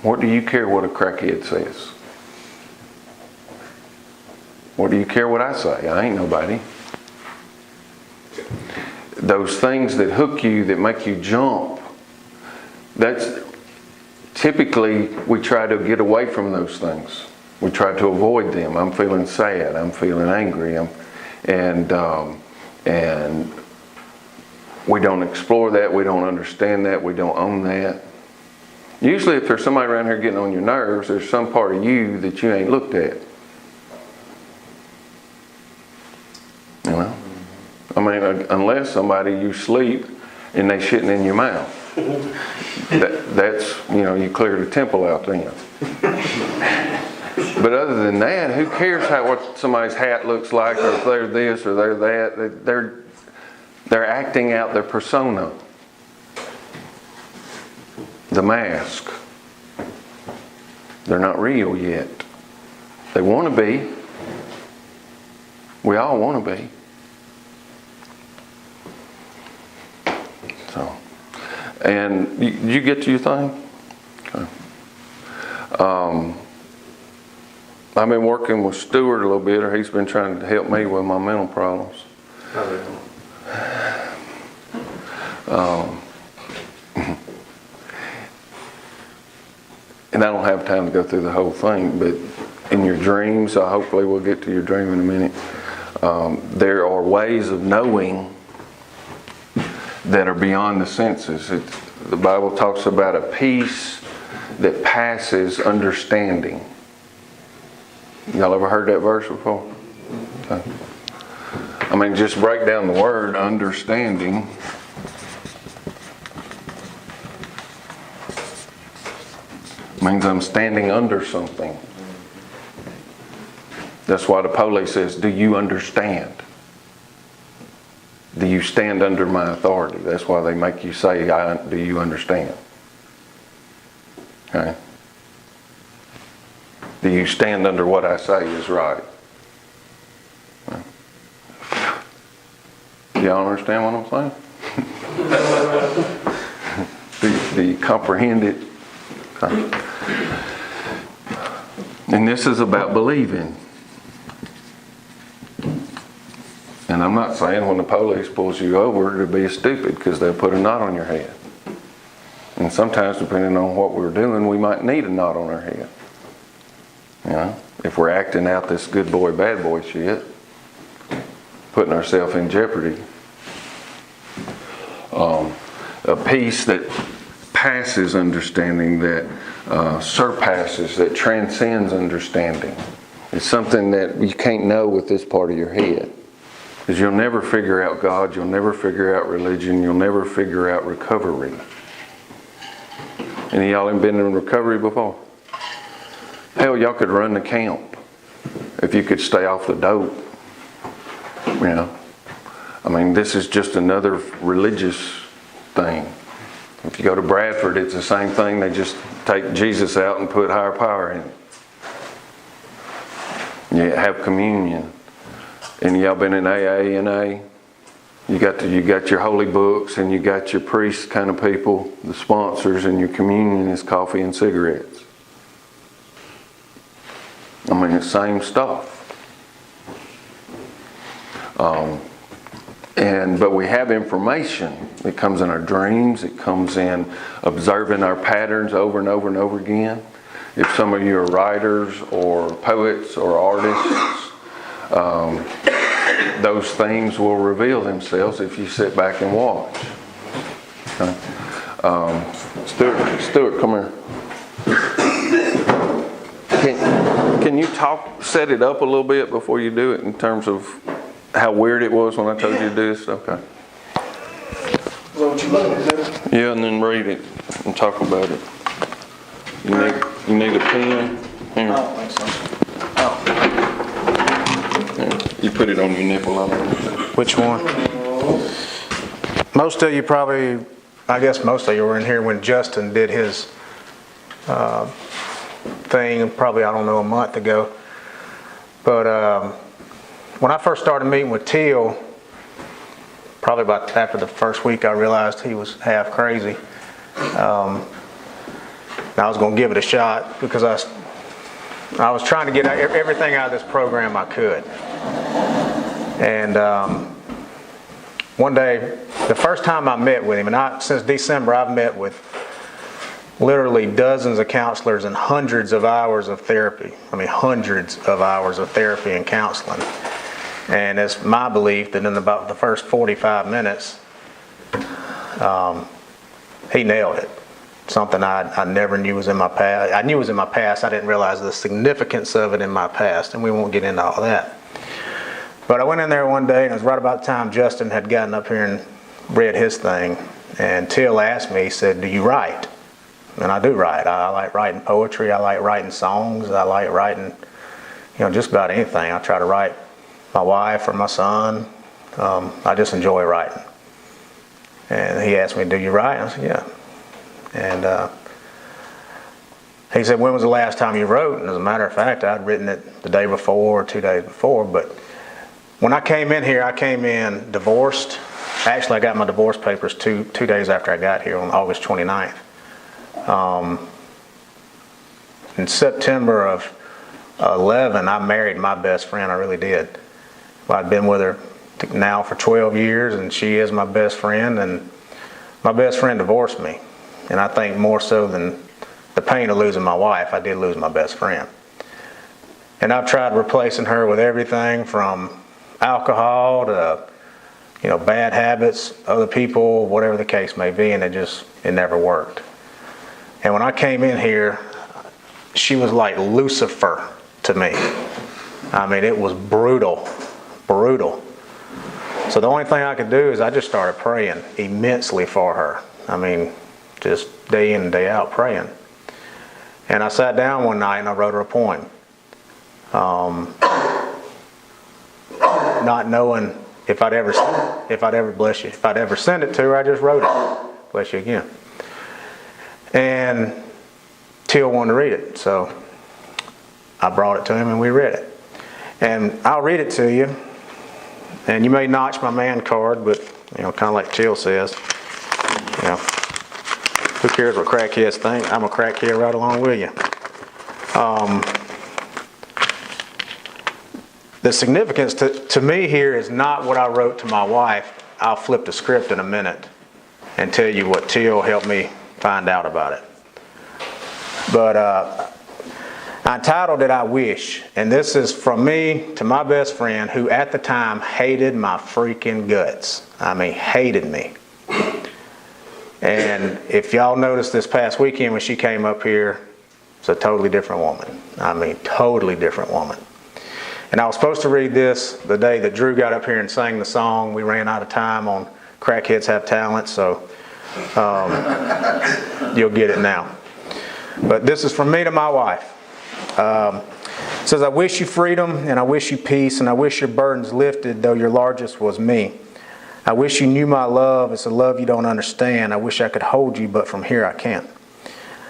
S2: What do you care what a crackhead says? What do you care what I say? I ain't nobody. Those things that hook you, that make you jump, that's typically we try to get away from those things. We try to avoid them. I'm feeling sad. I'm feeling angry. And we don't explore that. We don't understand that. We don't own that. Usually if there's somebody around here getting on your nerves, there's some part of you that you ain't looked at. You know? I mean, unless somebody you sleep and they shitting in your mouth. That's, you know, you clear the temple out then. But other than that, who cares what somebody's hat looks like, or if they're this or they're that? They're acting out their persona. The mask. They're not real yet. They want to be. We all want to be. So, and you get to your thing? Okay. I've been working with Stuart a little bit, or he's been trying to help me with my mental problems. And I don't have time to go through the whole thing, but in your dreams, hopefully we'll get to your dream in a minute, there are ways of knowing that are beyond the senses. The Bible talks about a peace that passes understanding. Y'all ever heard that verse before? Okay. I mean, just break down the word understanding. Means I'm standing under something. That's why the police says, do you understand? Do you stand under my authority? That's why they make you say, do you understand? Okay. Do you stand under what I say is right? Do y'all understand what I'm saying? do you comprehend it? Okay. And this is about believing. And I'm not saying when the police pulls you over to be stupid, because they'll put a knot on your head. And sometimes, depending on what we're doing, we might need a knot on our head. You know, if we're acting out this good boy, bad boy shit, putting ourselves in jeopardy. A peace that passes understanding, that surpasses, that transcends understanding. It's something that you can't know with this part of your head. Because you'll never figure out God, you'll never figure out religion, you'll never figure out recovery. Any of y'all have been in recovery before? Hell, y'all could run the camp if you could stay off the dope. You know, I mean, this is just another religious thing. If you go to Bradford, it's the same thing. They just take Jesus out and put higher power in it. You have communion. And y'all been in AA, NA? You got your holy books, and you got your priest kind of people, the sponsors, and your communion is coffee and cigarettes. I mean, it's the same stuff. But we have information. It comes in our dreams. It comes in observing our patterns over and over and over again. If some of you are writers or poets or artists, those things will reveal themselves if you sit back and watch. Okay. Stuart, come here. Can you set it up a little bit before you do it, in terms of how weird it was when I told you to do this? Okay.
S5: Is that what you want to do?
S2: Yeah, and then read it and talk about it. You need a pen? Here.
S5: I don't think so.
S2: Here. You put it on your nipple. I don't know.
S5: Which one? Most of you probably, I guess most of you were in here when Justin did his thing, probably, I don't know, a month ago. But when I first started meeting with Teal, probably about after the first week, I realized he was half crazy. I was going to give it a shot because I was trying to get everything out of this program I could. And one day, the first time I met with him, and since December I've met with literally dozens of counselors and hundreds of hours of therapy. I mean, hundreds of hours of therapy and counseling. And it's my belief that in about the first 45 minutes, he nailed it. Something I never knew was in my past. I knew it was in my past. I didn't realize the significance of it in my past, and we won't get into all that. But I went in there one day, and it was right about the time Justin had gotten up here and read his thing. And Till asked me, he said, "Do you write?" And I do write. I like writing poetry. I like writing songs. I like writing, just about anything. I try to write my wife or my son. I just enjoy writing. And he asked me, "Do you write?" I said, "Yeah." And he said, "When was the last time you wrote?" And as a matter of fact, I'd written it the day before or 2 days before. But when I came in here, I came in divorced, Actually, I got my divorce papers two days after I got here on August 29th. In September of 11, I married my best friend. I really did. Well, I'd been with her now for 12 years, and she is my best friend. And my best friend divorced me. And I think more so than the pain of losing my wife, I did lose my best friend. And I've tried replacing her with everything from alcohol to, bad habits, other people, whatever the case may be, and it never worked. And when I came in here, she was like Lucifer to me. I mean, it was brutal. So the only thing I could do is I just started praying immensely for her. I mean, just day in and day out praying. And I sat down one night and I wrote her a poem. Not knowing if I'd ever bless you, if I'd ever send it to her, I just wrote it. Bless you again. And Teal wanted to read it, so I brought it to him and we read it. And I'll read it to you. And you may notch my man card, but kind of like Teal says, who cares what crackheads think? I'm a crackhead right along with you. The significance to me here is not what I wrote to my wife. I'll flip the script in a minute and tell you what Teal helped me find out about it. But I entitled it I Wish, and this is from me to my best friend who at the time hated my freaking guts. I mean, hated me. And if y'all noticed this past weekend when she came up here, it's a totally different woman. I mean, totally different woman. And I was supposed to read this the day that Drew got up here and sang the song. We ran out of time on Crackheads Have Talent, so you'll get it now. But this is from me to my wife. It says, I wish you freedom, and I wish you peace, and I wish your burdens lifted, though your largest was me. I wish you knew my love. It's a love you don't understand. I wish I could hold you, but from here I can't.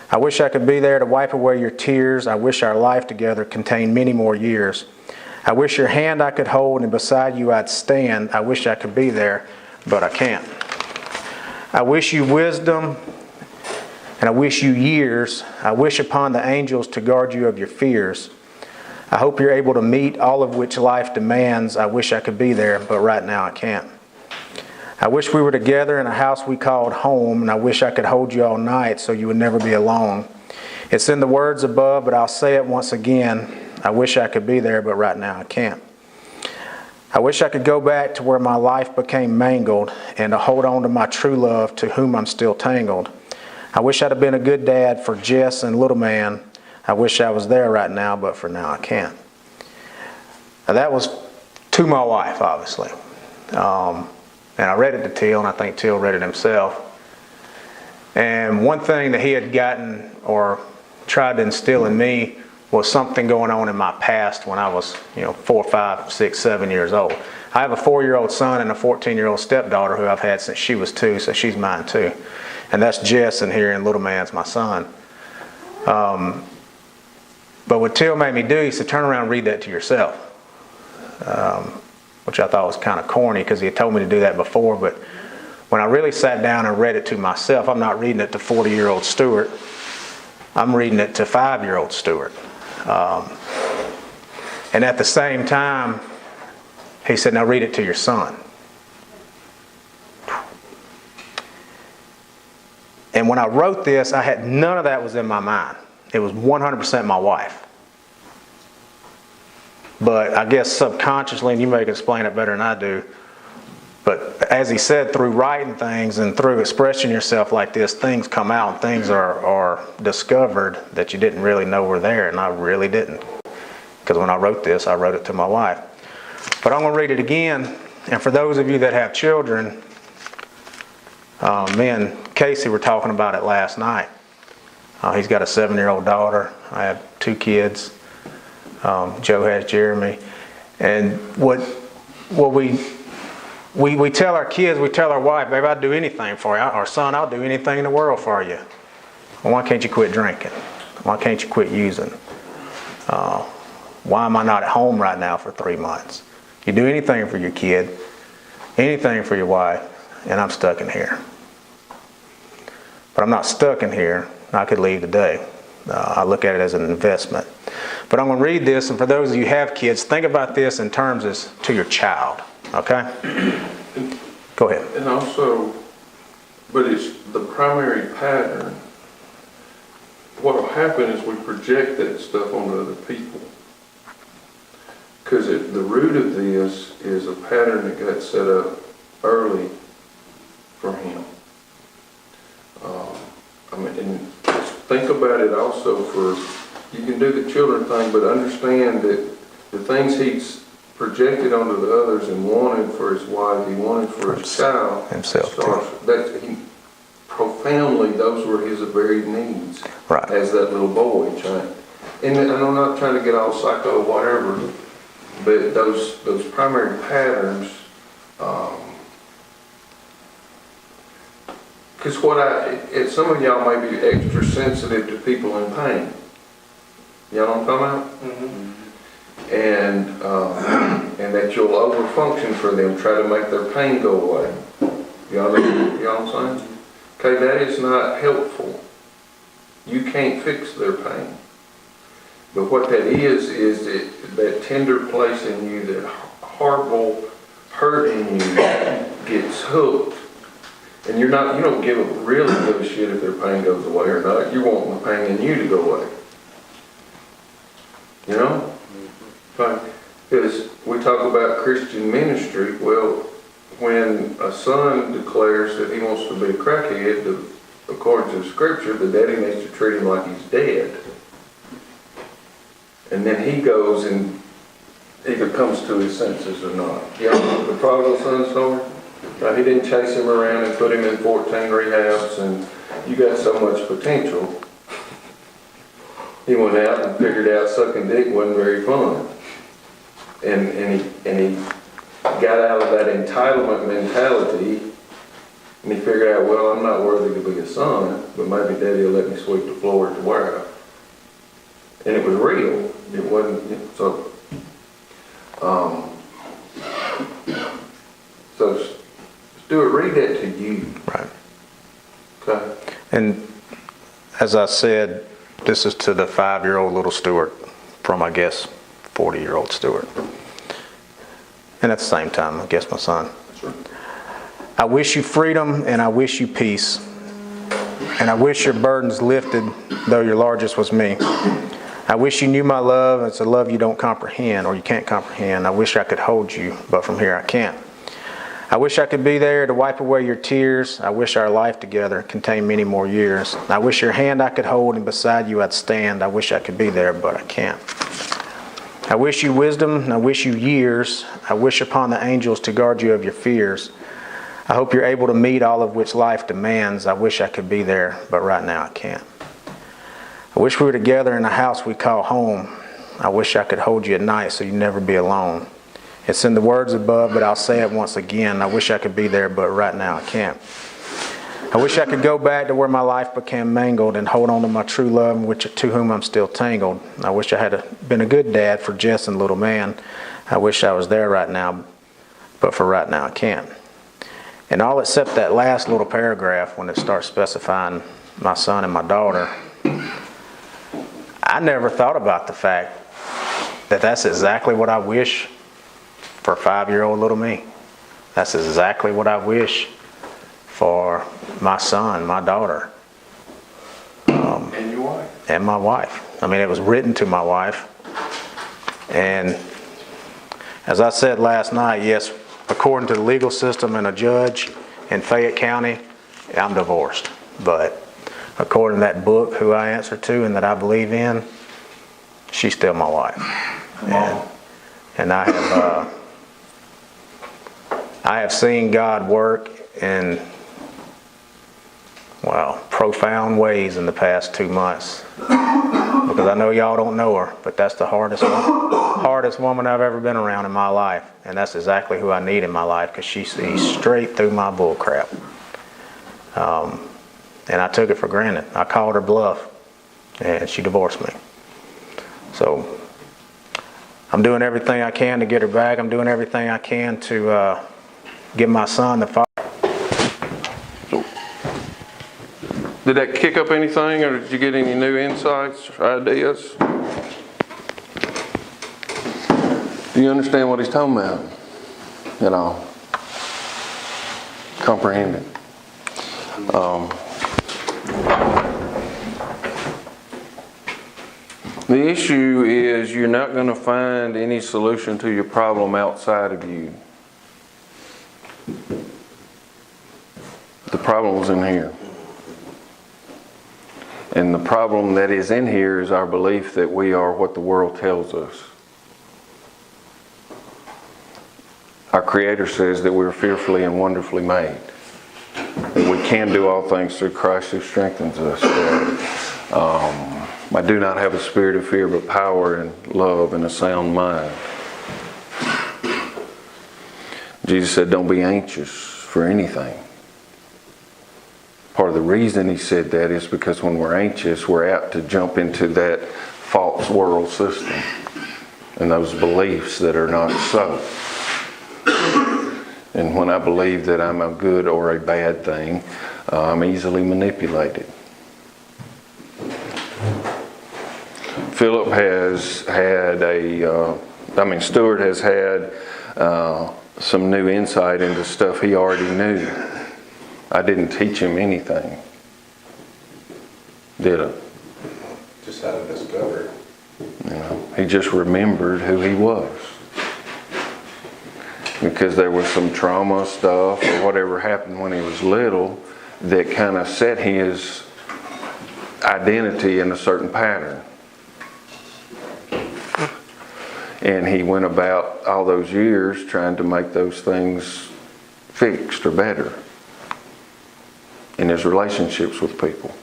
S5: I wish I could be there to wipe away your tears. I wish our life together contained many more years. I wish your hand I could hold, and beside you I'd stand. I wish I could be there, but I can't. I wish you wisdom, and I wish you years. I wish upon the angels to guard you of your fears. I hope you're able to meet all of which life demands. I wish I could be there, but right now I can't. I wish we were together in a house we called home, and I wish I could hold you all night so you would never be alone. It's in the words above, but I'll say it once again. I wish I could be there, but right now I can't. I wish I could go back to where my life became mangled and to hold on to my true love to whom I'm still tangled. I wish I'd have been a good dad for Jess and little man. I wish I was there right now, but for now I can't. Now that was to my wife, obviously. And I read it to Teal, and I think Teal read it himself. And one thing that he had gotten or tried to instill in me was something going on in my past when I was, 4, 5, 6, 7 years old. I have a 4-year-old son and a 14-year-old stepdaughter who I've had since she was 2, so she's mine too. And that's Jess in here, and little man's my son. But what Teal made me do, he said, turn around and read that to yourself. Which I thought was kind of corny because he had told me to do that before. But when I really sat down and read it to myself, I'm not reading it to 40-year-old Stuart. I'm reading it to 5-year-old Stuart. And at the same time, he said, now read it to your son. And when I wrote this, I had none of that was in my mind. It was 100% my wife. But I guess subconsciously, and you may explain it better than I do, but as he said, through writing things and through expressing yourself like this, things come out and things are discovered that you didn't really know were there, and I really didn't. Because when I wrote this, I wrote it to my wife. But I'm going to read it again, and for those of you that have children, me and Casey were talking about it last night. He's got a 7-year-old daughter. I have 2 kids. Joe has Jeremy. And what we tell our kids, we tell our wife, babe, I'd do anything for you. Our son, I'll do anything in the world for you. Well, why can't you quit drinking? Why can't you quit using? Why am I not at home right now for 3 months? You do anything for your kid, anything for your wife. and I'm stuck in here. But I'm not stuck in here. I could leave today. I look at it as an investment. But I'm going to read this, and for those of you who have kids, think about this in terms as to your child, okay? Go ahead.
S2: And also, but it's the primary pattern. What will happen is we project that stuff onto other people. Because the root of this is a pattern that got set up early for him. I mean, and think about it also for, you can do the children thing, but understand that the things he's projected onto the others and wanted for his wife, he wanted for his child.
S5: Himself too.
S2: That he profoundly, those were his very needs.
S5: Right.
S2: As that little boy, and I'm not trying to get all psycho or whatever, but those primary patterns, because some of y'all may be extra sensitive to people in pain. Y'all know what I'm talking about? Mm-hmm. And that you'll overfunction for them, try to make their pain go away. Y'all know what I'm saying? Okay, that is not helpful. You can't fix their pain. But what that is that tender place in you, that horrible hurt in you gets hooked. And you don't really give a shit if their pain goes away or not. You want the pain in you to go away. You know? Because we talk about Christian ministry. Well, when a son declares that he wants to be a crackhead, according to the scripture, the daddy needs to treat him like he's dead. And then he goes and either comes to his senses or not. You know the prodigal son story? He didn't chase him around and put him in 14 rehabs and you got so much potential. He went out and figured out sucking dick wasn't very fun. And he got out of that entitlement mentality, and he figured out, well, I'm not worthy to be a son, but maybe Daddy will let me sweep the floor at the warehouse. And it was real. It wasn't, so Stuart, read that to you.
S5: Right.
S2: Okay.
S5: And as I said, this is to the 5-year-old little Stuart from, I guess, 40-year-old Stuart. And at the same time, I guess my son.
S2: Sure.
S5: I wish you freedom and I wish you peace. And I wish your burdens lifted, though your largest was me. I wish you knew my love. It's a love you don't comprehend or you can't comprehend. I wish I could hold you, but from here I can't. I wish I could be there to wipe away your tears. I wish our life together contained many more years. I wish your hand I could hold and beside you I'd stand. I wish I could be there, but I can't. I wish you wisdom and I wish you years. I wish upon the angels to guard you of your fears. I hope you're able to meet all of which life demands. I wish I could be there, but right now I can't. I wish we were together in a house we call home. I wish I could hold you at night so you'd never be alone. It's in the words above, but I'll say it once again. I wish I could be there, but right now I can't. I wish I could go back to where my life became mangled and hold on to my true love, to whom I'm still tangled. I wish I had been a good dad for Jess and little man. I wish I was there right now, but for right now I can't. And all except that last little paragraph when it starts specifying my son and my daughter, I never thought about the fact that that's exactly what I wish for 5-year-old little me. That's exactly what I wish for my son, my daughter.
S2: And your wife.
S5: And my wife. I mean, it was written to my wife. And as I said last night, yes, according to the legal system and a judge in Fayette County, I'm divorced. But according to that book, who I answer to and that I believe in, she's still my wife. And I have seen God work in, profound ways in the past 2 months. Because I know y'all don't know her, but that's the hardest woman I've ever been around in my life. And that's exactly who I need in my life, because she sees straight through my bull crap. And I took it for granted. I called her bluff, and she divorced me. So I'm doing everything I can to get her back. I'm doing everything I can to get my son the father.
S2: Did that kick up anything, or did you get any new insights, ideas? Do you understand what he's talking about at all? Comprehend it. The issue is you're not going to find any solution to your problem outside of you. The problem's in here. And the problem that is in here is our belief that we are what the world tells us. Our Creator says that we're fearfully and wonderfully made. That we can do all things through Christ who strengthens us. I do not have a spirit of fear, but power and love and a sound mind. Jesus said, don't be anxious for anything. Part of the reason he said that is because when we're anxious, we're apt to jump into that false world system and those beliefs that are not so. And when I believe that I'm a good or a bad thing, I'm easily manipulated. Philip has had Stuart has had some new insight into stuff he already knew. I didn't teach him anything, did I?
S1: Just how to discover.
S2: He just remembered who he was. Because there was some trauma stuff or whatever happened when he was little that kind of set his identity in a certain pattern. And he went about all those years trying to make those things fixed or better in his relationships with people.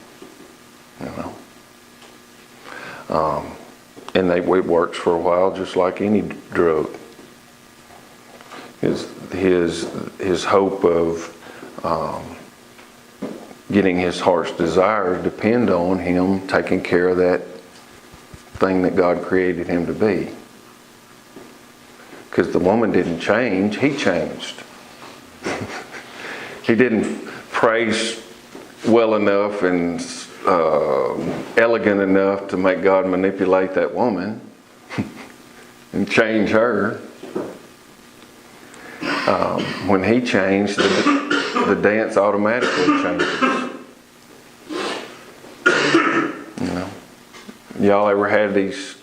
S2: And it works for a while, just like any drug. His hope of getting his heart's desires depend on him taking care of that thing that God created him to be. Because the woman didn't change, he changed. He didn't praise well enough and elegant enough to make God manipulate that woman and change her. When he changed, the dance automatically changes. Y'all ever had these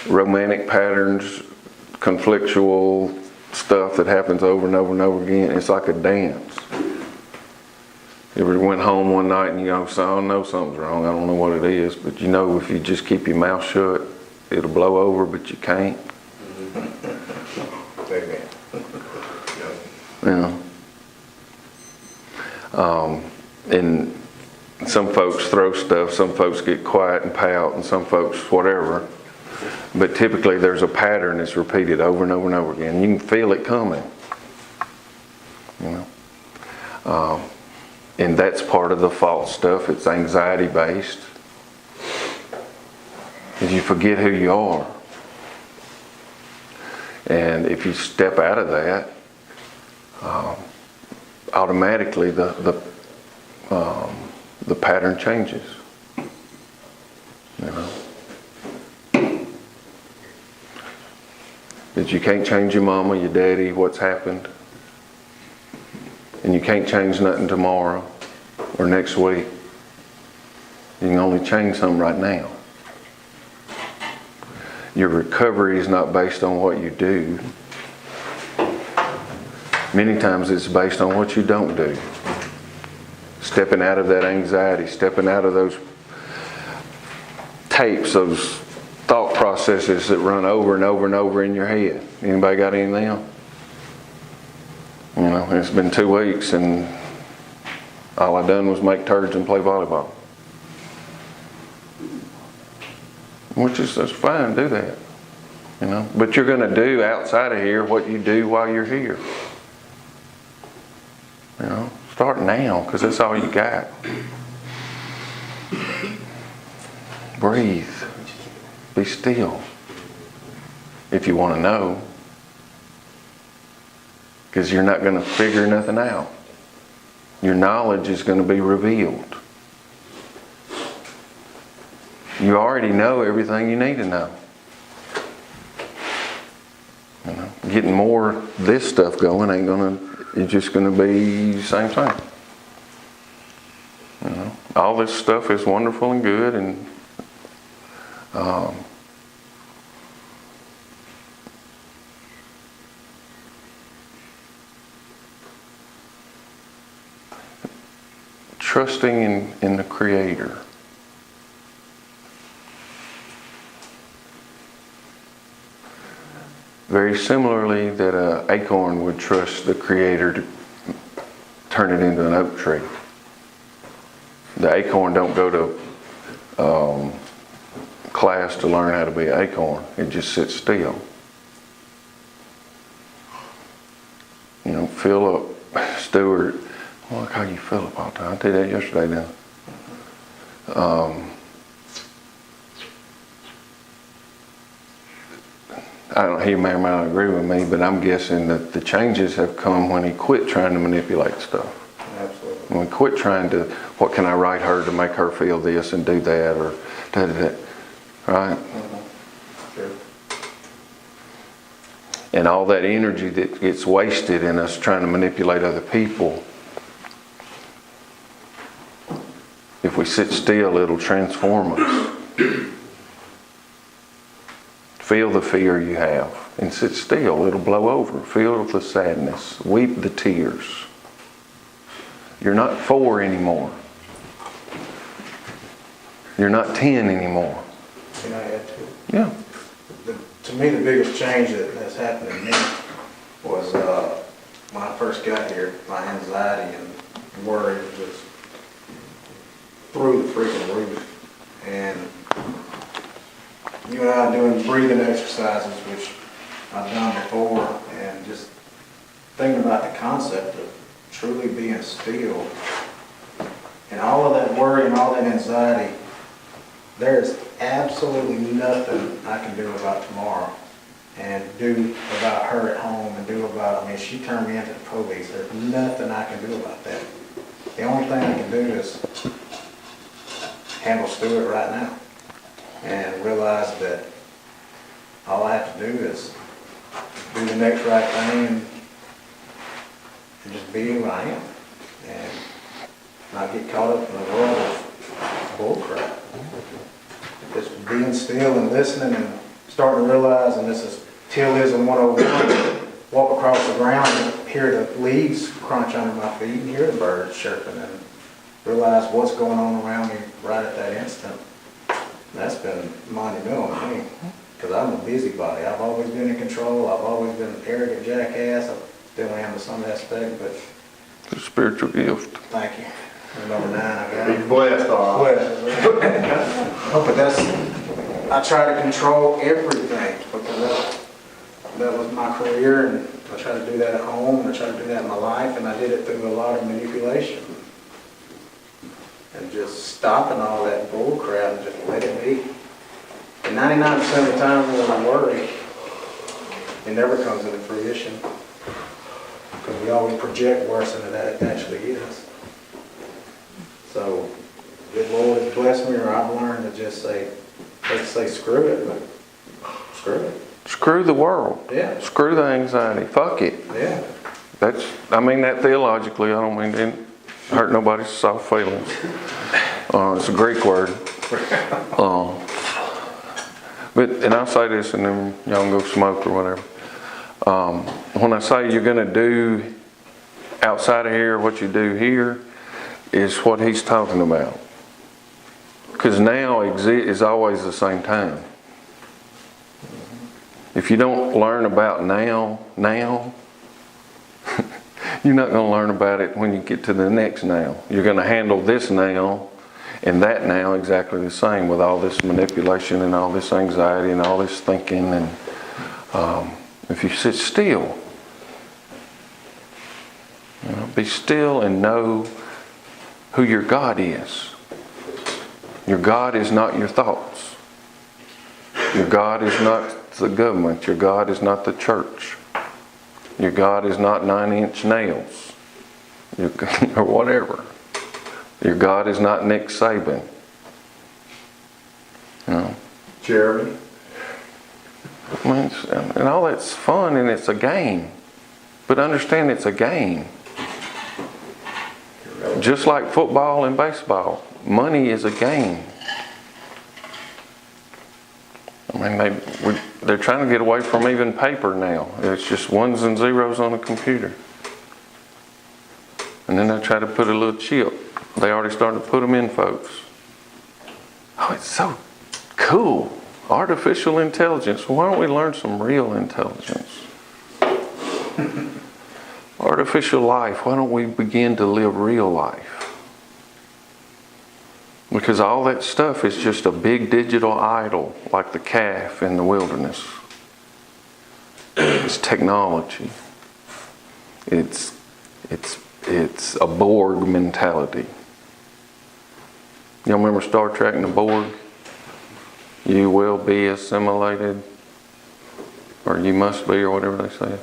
S2: romantic patterns, conflictual stuff that happens over and over and over again? It's like a dance. You ever went home one night and so I know something's wrong, I don't know what it is, but if you just keep your mouth shut, it'll blow over, but you can't. And some folks throw stuff, some folks get quiet and pout, and some folks whatever. But typically there's a pattern that's repeated over and over and over again. You can feel it coming. And that's part of the false stuff. It's anxiety based. Because you forget who you are. And if you step out of that, automatically the pattern changes. That you can't change your mama, your daddy, what's happened. And you can't change nothing tomorrow or next week. You can only change something right now. Your recovery is not based on what you do. Many times it's based on what you don't do. Stepping out of that anxiety, stepping out of those tapes, those thought processes that run over and over and over in your head. Anybody got any of them? It's been 2 weeks and all I done was make turds and play volleyball. Which is that's fine, do that. But you're going to do outside of here what you do while you're here. Start now, because that's all you got. Breathe. Be still. If you want to know. Because you're not going to figure nothing out. Your knowledge is going to be revealed. You already know everything you need to know. You know, getting more of this stuff going ain't gonna, it's just gonna be the same thing. You know, all this stuff is wonderful and good, and trusting in the Creator. Very similarly that an acorn would trust the Creator to turn it into an oak tree. The acorn don't go to class to learn how to be an acorn. It just sits still. You know, Philip Stewart, well, I call you Philip all the time. I did that yesterday now. I don't know, he may or may not agree with me, but I'm guessing that the changes have come when he quit trying to manipulate stuff.
S5: Absolutely.
S2: When we quit trying to, what can I write her to make her feel this and do that, or da-da-da, right?
S5: Sure.
S2: And all that energy that gets wasted in us trying to manipulate other people, if we sit still, it'll transform us. Feel the fear you have and sit still. It'll blow over. Feel the sadness. Weep the tears. You're not 4 anymore. You're not 10 anymore.
S5: Can I add to it?
S2: Yeah.
S5: To me, the biggest change that's happened in me was when I first got here, my anxiety and worry was through the freaking roof. And you and I doing breathing exercises, which I've done before, and just thinking about the concept of truly being still. And all of that worry and all that anxiety, there's absolutely nothing I can do about tomorrow and do about her at home and do about, I mean, she turned me into the police. There's nothing I can do about that. The only thing I can do is handle Stuart right now and realize that all I have to do is do the next right thing and just be who I am and not get caught up in the world of bullcrap. Just being still and listening and starting to realize, and this is Tillism 101, walk across the ground and hear the leaves crunch under my feet and hear the birds chirping and realize what's going on around me right at that instant. That's been monumental to me, because I'm a busybody. I've always been in control. I've always been an arrogant jackass. I still am to some aspect, but
S2: The spiritual gift.
S5: thank you. And number 9, I got it.
S3: Be blessed, all right.
S5: But I try to control everything, because that was my career, and I try to do that at home, and I try to do that in my life, and I did it through a lot of manipulation. And just stopping all that bull crap and just let it be. And 99% of the time when I worry, it never comes into fruition. Because we always project worse than it actually is. So, good Lord has blessed me, or I've learned to just say, let's say screw it, but screw it.
S2: Screw the world.
S5: Yeah.
S2: Screw the anxiety. Fuck it.
S5: Yeah.
S2: I mean that theologically. I don't mean to hurt nobody's soft feelings. It's a Greek word. And I'll say this, and then y'all can go smoke or whatever. When I say you're going to do outside of here what you do here, is what he's talking about. Because now is always the same time. If you don't learn about now, you're not going to learn about it when you get to the next now. You're going to handle this now and that now exactly the same, with all this manipulation and all this anxiety and all this thinking. And if you sit still, be still and know who your God is. Your God is not your thoughts. Your God is not the government. Your God is not the church. Your God is not 9-inch nails or whatever. Your God is not Nick Saban. You know,
S3: Jeremy,
S2: I mean, and all that's fun and it's a game. But understand it's a game. Just like football and baseball, money is a game. I mean, they're trying to get away from even paper now. It's just ones and zeros on a computer. And then they try to put a little chip. They already started to put them in, folks. Oh, it's so cool. Artificial intelligence. Why don't we learn some real intelligence? Artificial life. Why don't we begin to live real life? Because all that stuff is just a big digital idol, like the calf in the wilderness. It's technology. It's a Borg mentality. Y'all remember Star Trek and the Borg? You will be assimilated, or you must be, or whatever they say.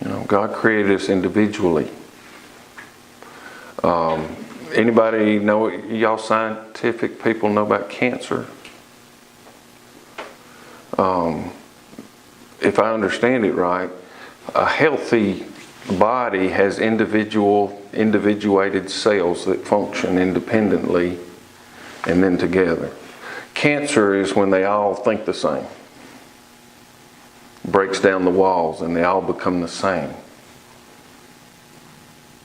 S2: You know, God created us individually. Anybody know, y'all scientific people know about cancer? If I understand it right, a healthy body has individuated cells that function independently and then together. Cancer is when they all think the same. Breaks down the walls and they all become the same.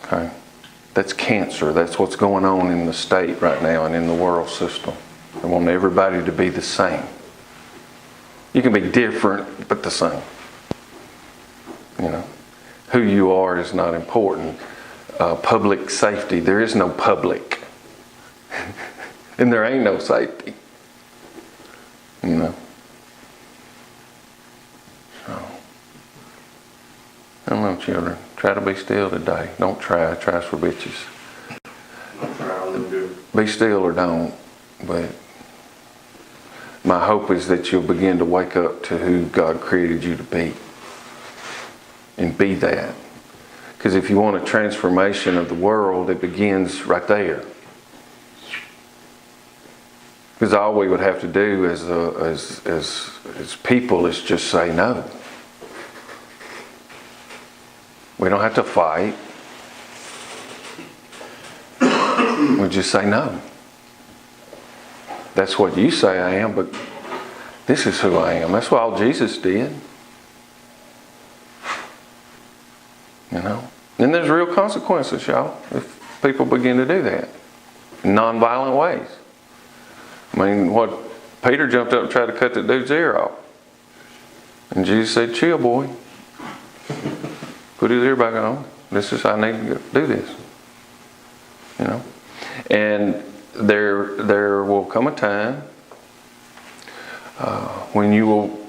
S2: Okay? That's cancer. That's what's going on in the state right now and in the world system. They want everybody to be the same. You can be different, but the same. You know, who you are is not important. Public safety. There is no public. And there ain't no safety. You know. So, I don't know, children. Try to be still today. Don't try. Try's for bitches. Be still or don't. But my hope is that you'll begin to wake up to who God created you to be. And be that. Because if you want a transformation of the world, it begins right there. Because all we would have to do as people is just say no. We don't have to fight. We just say no. That's what you say I am, but this is who I am. That's what all Jesus did. You know? And there's real consequences, y'all, if people begin to do that in non-violent ways. I mean, what Peter jumped up and tried to cut the dude's ear off. And Jesus said, chill, boy. Put his ear back on. This is, I need to do this. You know? And there will come a time when you will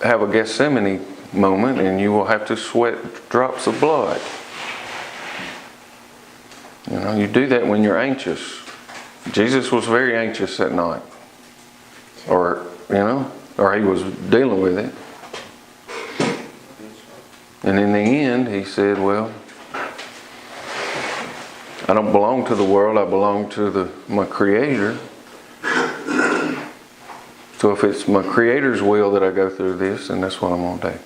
S2: have a Gethsemane moment and you will have to sweat drops of blood. You know, you do that when you're anxious. Jesus was very anxious that night. Or he was dealing with it. And in the end, he said, well, I don't belong to the world, I belong to my Creator. So if it's my Creator's will that I go through this, then that's what I'm going to do.